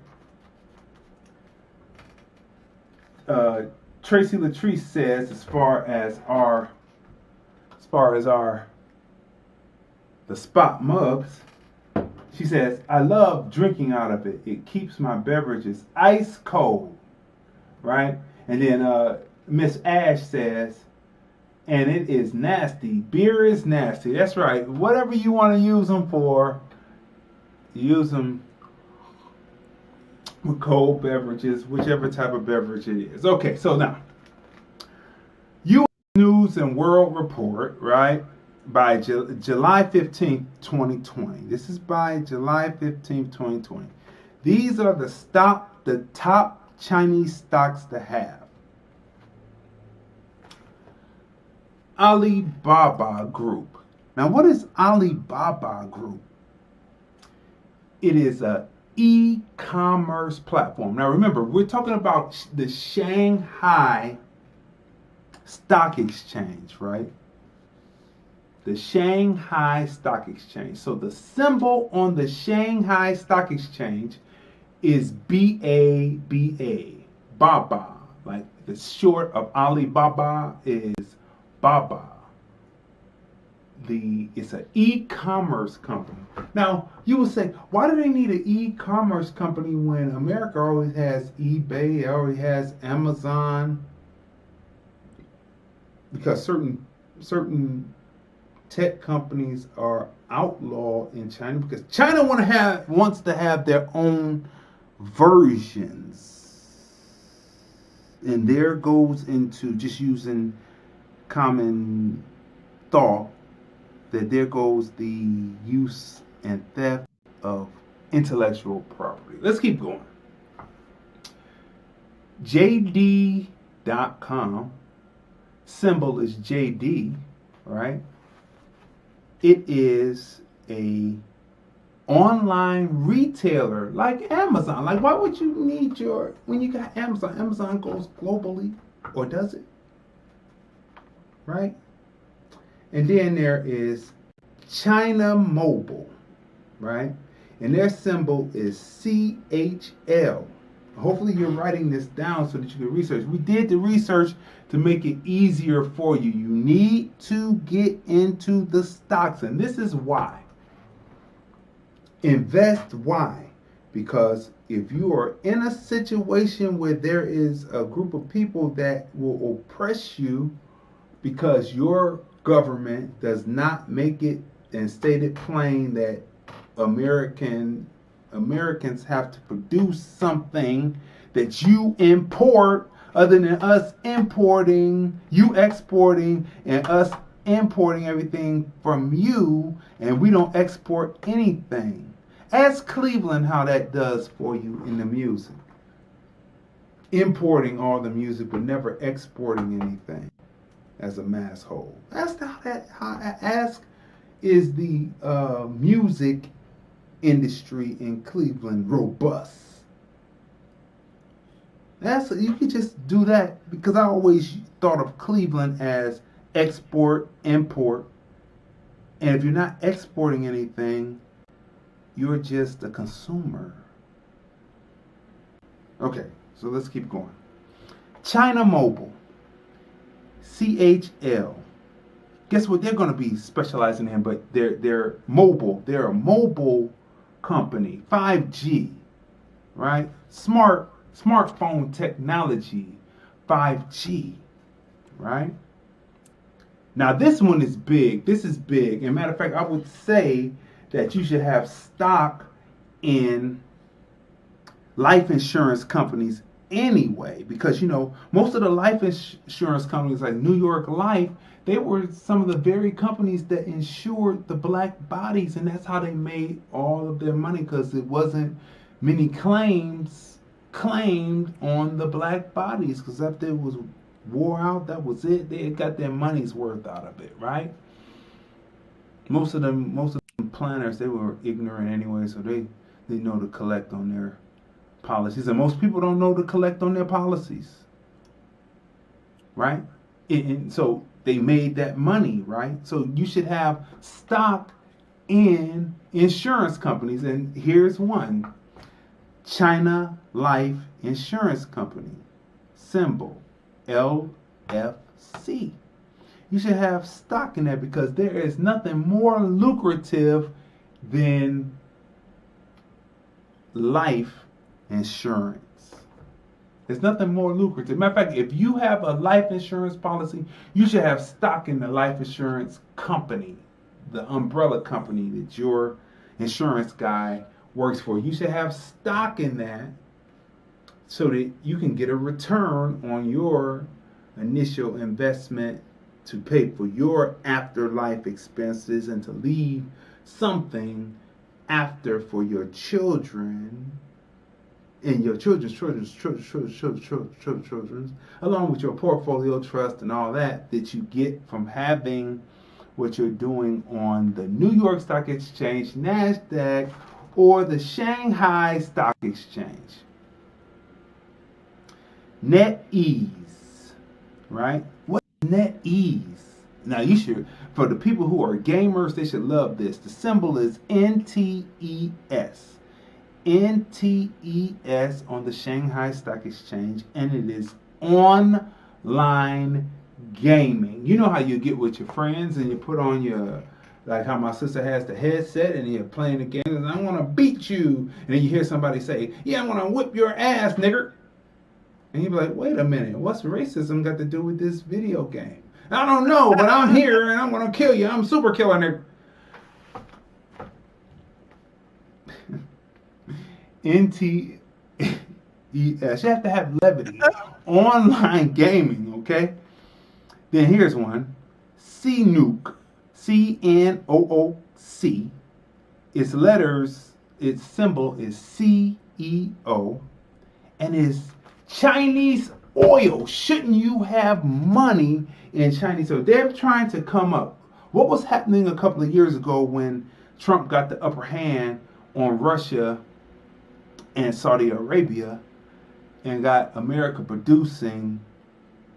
Tracy Latrice says, as far as the spot mugs, she says, I love drinking out of it. It keeps my beverages ice cold, right? And then Miss Ash says, and it is nasty. Beer is nasty. That's right. Whatever you want to use them for, use them with cold beverages, whichever type of beverage it is. Okay, so now, U.S. News and World Report, right, by July 15th, 2020. This is by July 15th, 2020. These are the top Chinese stocks to have. Alibaba Group. Now, what is Alibaba Group? It is a e-commerce platform. Now remember, we're talking about the Shanghai Stock Exchange, right? The Shanghai Stock Exchange. So the symbol on the Shanghai Stock Exchange is BABA, Baba. Like the short of Alibaba is Baba. It's an e-commerce company. Now, you will say, why do they need an e-commerce company when America always has eBay, already has Amazon, because certain tech companies are outlawed in China because China wants to have their own versions, and there goes into just using common thought that there goes the use and theft of intellectual property. Let's keep going. JD.com, symbol is JD, right? It is a online retailer like Amazon. Like, why would you need when you got Amazon? Amazon goes globally, or does it? Right? And then there is China Mobile, right? And their symbol is CHL. Hopefully you're writing this down so that you can research. We did the research to make it easier for you. You need to get into the stocks, and this is why. Invest why? Because if you are in a situation where there is a group of people that will oppress you because your government does not make it and state it plain that Americans have to produce something that you import, other than us importing, you exporting, and us importing everything from you, and we don't export anything. Ask Cleveland how that does for you in the music. Importing all the music but never exporting anything as a mass whole. Ask is the music industry in Cleveland robust? You could just do that, because I always thought of Cleveland as export, import, and if you're not exporting anything, you're just a consumer. Okay, so let's keep going. China Mobile, CHL. Guess what they're going to be specializing in? But they're mobile. They're a mobile company. 5G, right? Smartphone technology. 5G, right? Now this one is big. This is big. As a matter of fact, I would say that you should have stock in life insurance companies anyway, because most of the life insurance companies like New York Life, they were some of the very companies that insured the black bodies, and that's how they made all of their money, because it wasn't many claims claimed on the black bodies, because after it was wore out, that was it. They got their money's worth out of it, right? Most of them planners, they were ignorant anyway, so they know to collect on their policies, and most people don't know to collect on their policies, right? And so they made that money, right? So you should have stock in insurance companies, and here's one: China Life Insurance Company, symbol LFC. You should have stock in that, because there is nothing more lucrative than life insurance. There's nothing more lucrative. Matter of fact, if you have a life insurance policy, you should have stock in the life insurance company, the umbrella company that your insurance guy works for. You should have stock in that so that you can get a return on your initial investment to pay for your afterlife expenses and to leave something after for your children and your children's, along with your portfolio trust and all that you get from having what you're doing on the New York Stock Exchange, NASDAQ, or the Shanghai Stock Exchange. NetEase, right? What is NetEase? Now you should, for the people who are gamers, they should love this. The symbol is NTES. NTES on the Shanghai Stock Exchange, and it is online gaming. You know how you get with your friends and you put on your, like how my sister has the headset and you're playing the game and I want to beat you, and then you hear somebody say, yeah, I want to whip your ass, nigger. And you be like, wait a minute, what's racism got to do with this video game? I don't know, but I'm here and I'm going to kill you. I'm super killer. NTES. You have to have levity. Online gaming, okay? Then here's one. CNOOC. CNOOC. Its letters, its symbol is CEO. And it's Chinese oil. Shouldn't you have money in Chinese oil? They're trying to come up. What was happening a couple of years ago when Trump got the upper hand on Russia and Saudi Arabia and got America producing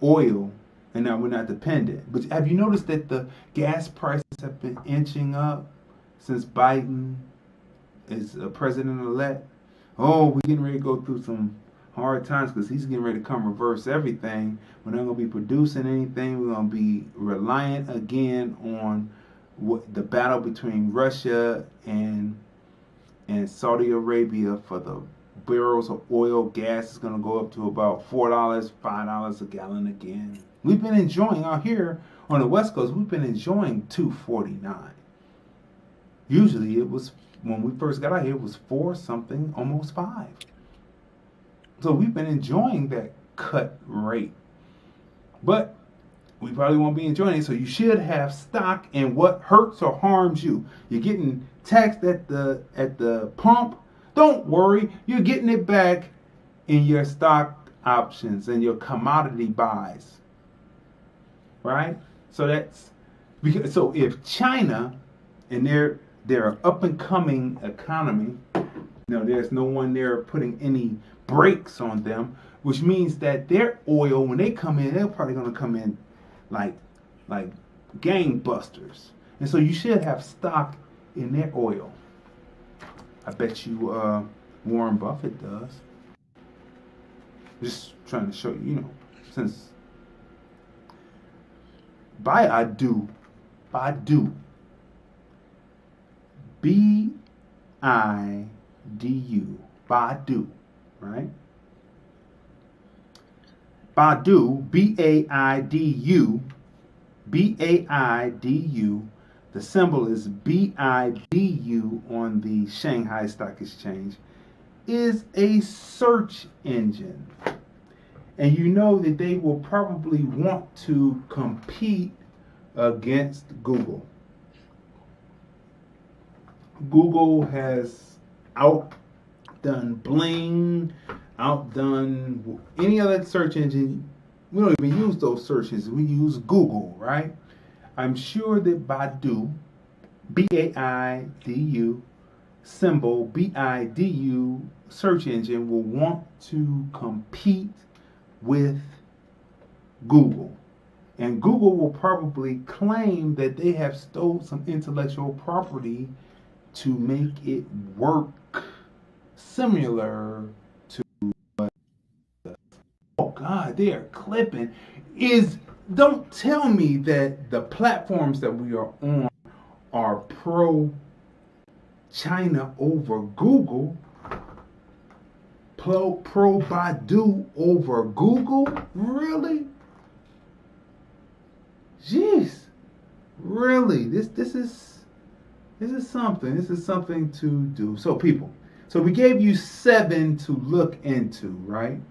oil, and now we're not dependent. But have you noticed that the gas prices have been inching up since Biden is a president-elect? Oh, we're getting ready to go through some hard times because he's getting ready to come reverse everything. We're not going to be producing anything. We're going to be reliant again on the battle between Russia and Saudi Arabia for the barrels of oil. Gas is going to go up to about $4, $5 a gallon again. We've been enjoying out here on the West Coast. We've been enjoying $2.49. Usually it was, when we first got out here, it was 4 something, almost 5. So we've been enjoying that cut rate. But we probably won't be enjoying it. So you should have stock in what hurts or harms you. You're getting taxed at the pump. Don't worry, you're getting it back in your stock options and your commodity buys. Right? So that's because, so if China and their up and coming economy, there's no one there putting any brakes on them, which means that their oil, when they come in, they're probably going to come in like gangbusters. And so you should have stock in their oil. I bet you Warren Buffett does. Just trying to show you, since Baidu, B-I-D-U, Baidu, right? Baidu, B-A-I-D-U, B-A-I-D-U. The symbol is BIDU on the Shanghai Stock Exchange, is a search engine. And you know that they will probably want to compete against Google. Google has outdone Bling, outdone any other search engine. We don't even use those search engines. We use Google, right? I'm sure that Baidu, B-A-I-D-U, symbol B-I-D-U search engine will want to compete with Google. And Google will probably claim that they have stole some intellectual property to make it work similar to what. Oh God, they are clipping. Don't tell me that the platforms that we are on are pro China over Google, pro Baidu over Google. Really? Jeez, really? This is something. This is something to do. So people, we gave you 7 to look into, right?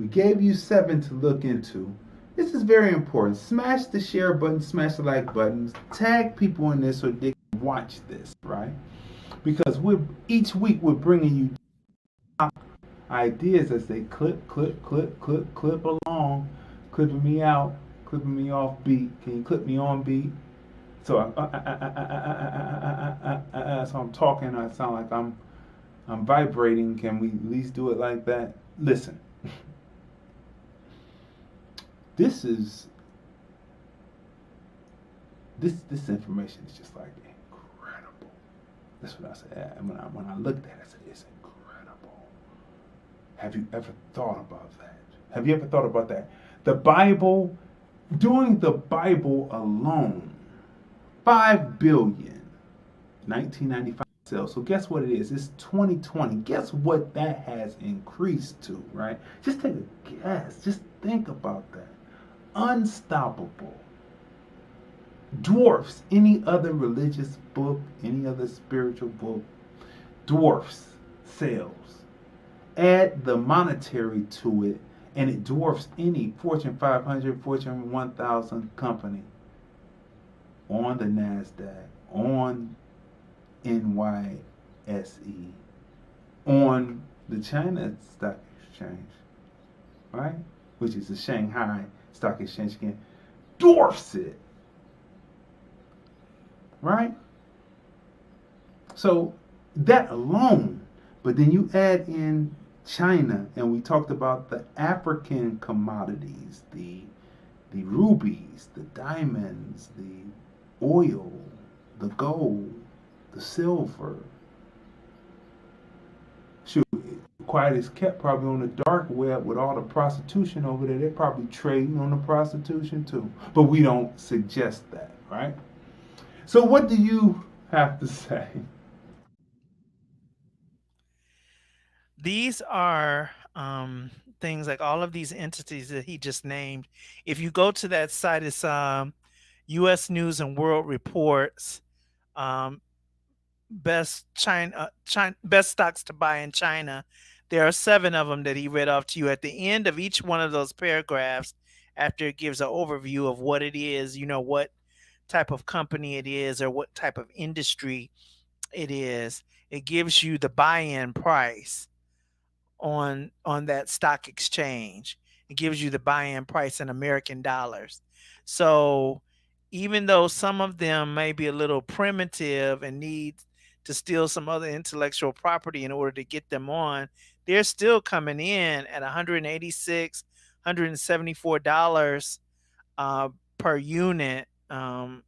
We gave you 7 to look into. This is very important. Smash the share button, smash the like button, tag people in this so they can watch this, right? Because each week we're bringing you ideas as they clip along, clipping me out, clipping me off beat. Can you clip me on beat? So so I'm talking, I sound like I'm vibrating. Can we at least do it like that? Listen. This information is just like incredible. That's what I said. When I looked at it, I said, it's incredible. Have you ever thought about that? Have you ever thought about that? The Bible, during the Bible alone, 5 billion, 1995 sales. So guess what it is? It's 2020. Guess what that has increased to, right? Just take a guess. Just think about that. unstoppable, dwarfs any other religious book, any other spiritual book, dwarfs sales. Add the monetary to it, and it dwarfs any Fortune 500, Fortune 1000 company on the NASDAQ, on NYSE, on the China Stock Exchange, right? Which is the Shanghai Stock Exchange again, dwarfs it, right? So that alone, but then you add in China, and we talked about the African commodities, the rubies, the diamonds, the oil, the gold, the silver. Shoot, quiet is kept probably on the dark web with all the prostitution over there. They're probably trading on the prostitution too. But we don't suggest that, right? So what do you have to say? These are things like all of these entities that he just named. If you go to that site, it's U.S. News and World Reports, um, best stocks to buy in China. There are 7 of them that he read off to you. At the end of each one of those paragraphs, after it gives an overview of what it is, what type of company it is or what type of industry it is, it gives you the buy-in price on that stock exchange. It gives you the buy-in price in American dollars. So even though some of them may be a little primitive and need to steal some other intellectual property in order to get them on, they're still coming in at $186, $174 per unit,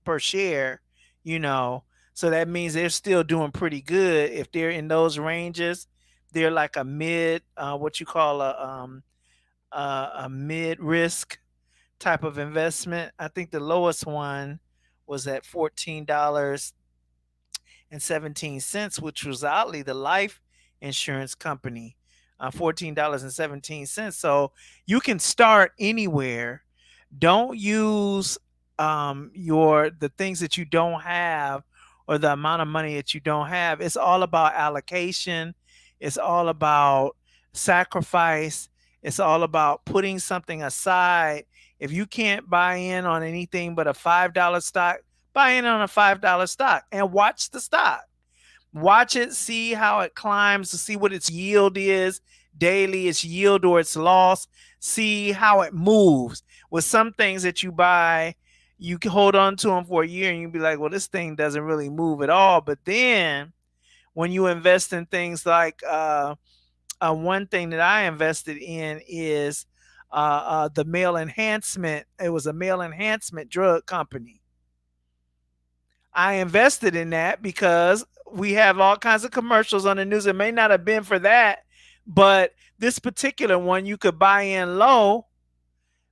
per share, So that means they're still doing pretty good. If they're in those ranges, they're like a mid, what you call a mid risk type of investment. I think the lowest one was at $14.17, which was oddly the life insurance company, $14.17. So you can start anywhere. Don't use the things that you don't have or the amount of money that you don't have. It's all about allocation. It's all about sacrifice. It's all about putting something aside. If you can't buy in on anything but a $5 stock, buy in on a $5 stock and watch the stock. Watch it, see how it climbs, to see what its yield is daily, its yield or its loss. See how it moves. With some things that you buy, you can hold on to them for a year and you'll be like, well, this thing doesn't really move at all. But then when you invest in things like one thing that I invested in is the male enhancement. It was a male enhancement drug company. I invested in that because we have all kinds of commercials on the news. It may not have been for that, but this particular one you could buy in low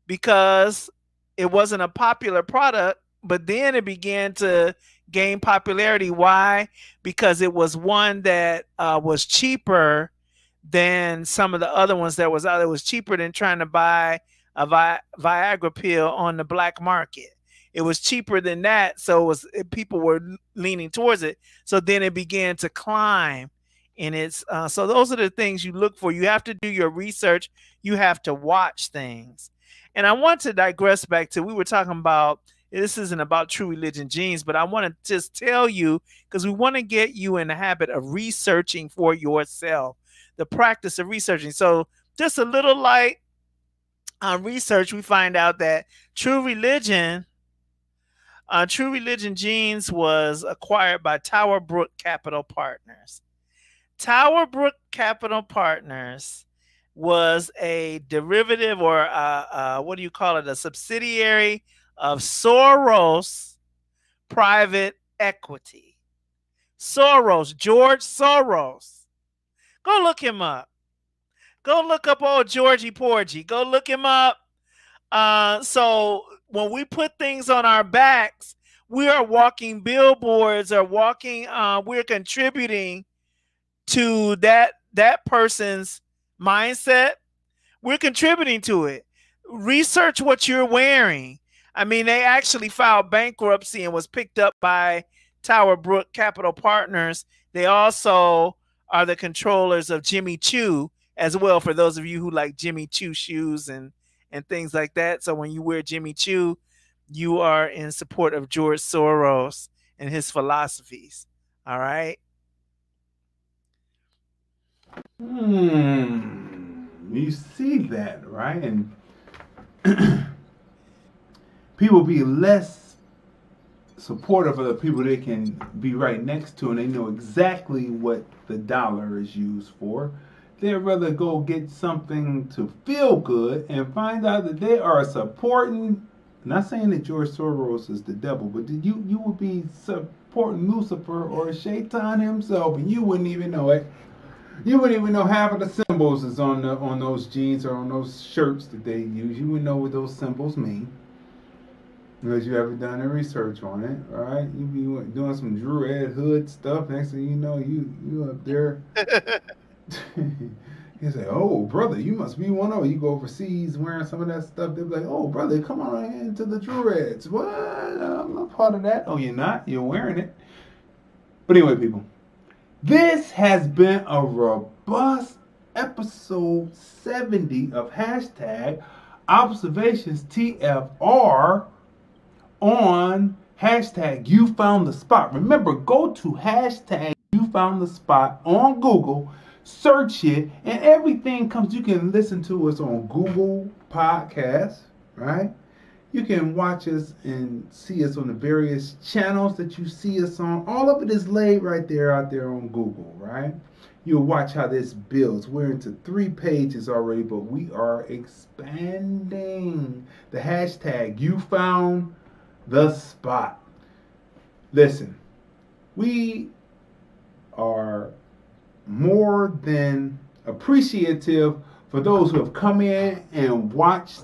because it wasn't a popular product, but then it began to gain popularity. Why? Because it was one that was cheaper than some of the other ones that was out. It was cheaper than trying to buy a Viagra pill on the black market. It was cheaper than that, so people were leaning towards it. So then it began to climb, and so those are the things you look for. You have to do your research. You have to watch things. And I want to digress back to, we were talking about, this isn't about True Religion Genes, but I want to just tell you, because we want to get you in the habit of researching for yourself, the practice of researching. So just a little light research, we find out that True Religion Genes was acquired by Tower Brook Capital Partners. Tower Brook Capital Partners was a derivative, or what do you call it? A subsidiary of Soros Private Equity. George Soros. Go look him up. Go look up old Georgie Porgy. Go look him up. So when we put things on our backs, we are walking billboards or we're contributing to that person's mindset. We're contributing to it. research what you're wearing. I mean, they actually filed bankruptcy and was picked up by Tower Brook Capital Partners. They also are the controllers of Jimmy Choo as well, for those of you who like Jimmy Choo shoes and things like that. So when you wear Jimmy Choo, you are in support of George Soros and his philosophies. All right. You see that, right? And people be less supportive of the people they can be right next to, and they know exactly what the dollar is used for. They'd rather go get something to feel good and find out that they are supporting. Not saying that George Soros is the devil, but you would be supporting Lucifer or Shaitan himself, and you wouldn't even know it. You wouldn't even know half of the symbols is on those jeans or on those shirts that they use. You wouldn't know what those symbols mean because you haven't done any research on it, all right? You be doing some Druid hood stuff. Next thing you know, you up there. You say, "Oh, brother, you must be one of." You go overseas wearing some of that stuff. They'll be like, "Oh, brother, come on into the Druids." What? I'm not part of that. Oh, you're not? You're wearing it. But anyway, people. This has been a robust episode 70 of hashtag observations TFR on hashtag you found the spot. Remember, go to hashtag you found the spot on Google, search it, and everything comes. You can listen to us on Google Podcasts, right? You can watch us and see us on the various channels that you see us on. All of it is laid right there out there on Google, right? You'll watch how this builds. We're into 3 pages already, but we are expanding the hashtag you found the spot. Listen, we are more than appreciative for those who have come in and watched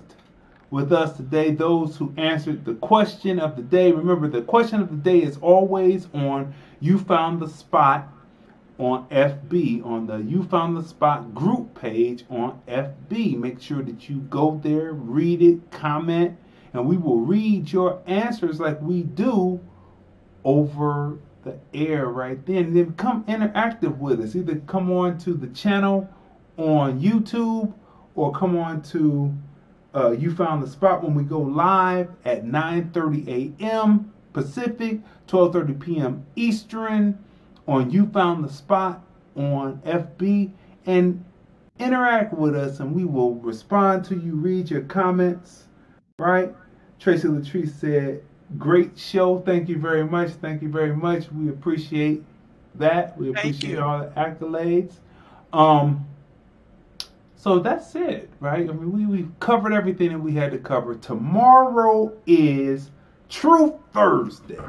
with us today, those who answered the question of the day. Remember, the question of the day is always on You Found the Spot on FB, on the You Found the Spot group page on FB. Make sure that you go there, read it, comment, and we will read your answers like we do over the air right then. And then become interactive with us. Either come on to the channel on YouTube or come on to You Found the Spot when we go live at 9:30 a.m. Pacific, 12:30 p.m. Eastern on You Found the Spot on FB, and interact with us, and we will respond to you, read your comments, right? Tracy Latrice said, "Great show. Thank you very much. Thank you very much. We appreciate that. We appreciate all the accolades." So that's it, right? I mean, we've covered everything that we had to cover. Tomorrow is Truth Thursday.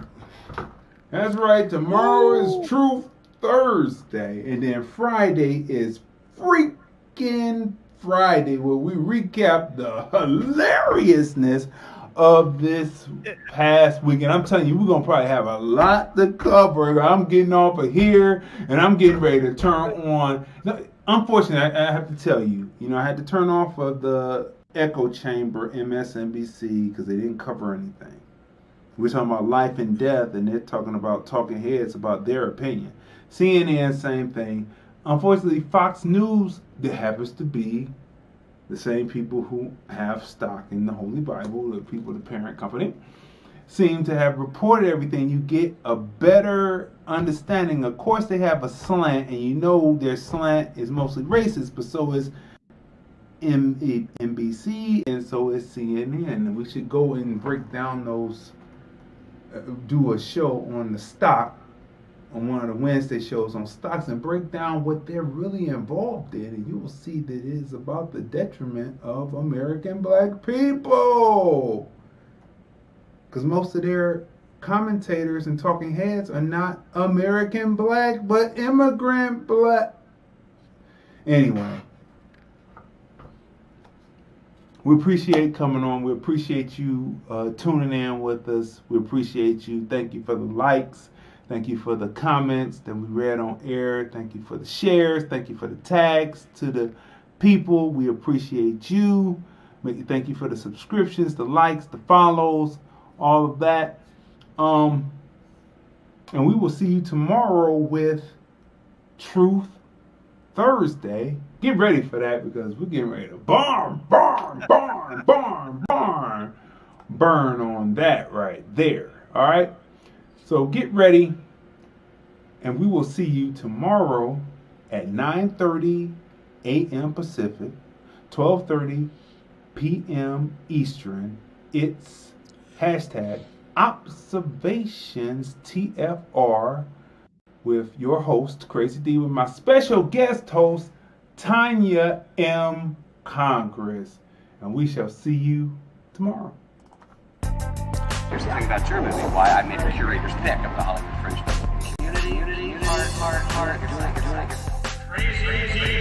That's right. Tomorrow is Truth Thursday. And then Friday is Freaking Friday, where we recap the hilariousness of this past weekend. I'm telling you, we're going to probably have a lot to cover. I'm getting off of here, and I'm getting ready to turn on. Unfortunately, I have to tell you, I had to turn off of the echo chamber MSNBC because they didn't cover anything. We're talking about life and death, and they're talking about talking heads about their opinion. CNN, same thing. Unfortunately, Fox News, there happens to be the same people who have stock in the Holy Bible, the people, the parent company, seem to have reported everything. You get a better understanding. Of course, they have a slant, and their slant is mostly racist, but so is NBC, and so is CNN. And we should go and break down those, do a show on the stock, on one of the Wednesday shows on stocks, and break down what they're really involved in, and you will see that it is about the detriment of American black people. Because most of their commentators and talking heads are not American black, but immigrant black. Anyway, we appreciate coming on. We appreciate you tuning in with us. We appreciate you. Thank you for the likes. Thank you for the comments that we read on air. Thank you for the shares. Thank you for the tags to the people. We appreciate you. Thank you for the subscriptions, the likes, the follows, all of that. And we will see you tomorrow with Truth Thursday. Get ready for that because we're getting ready to burn on that right there. All right. So get ready, and we will see you tomorrow at 9:30 a.m. Pacific, 12:30 p.m. Eastern. It's hashtag Observations TFR with your host, Crazy D, with my special guest host, Tanya M. Congress. And we shall see you tomorrow. Here's the thing about your movie, why I made a curator's pick of the Hollywood Fringe community, heart, heart, heart. Crazy.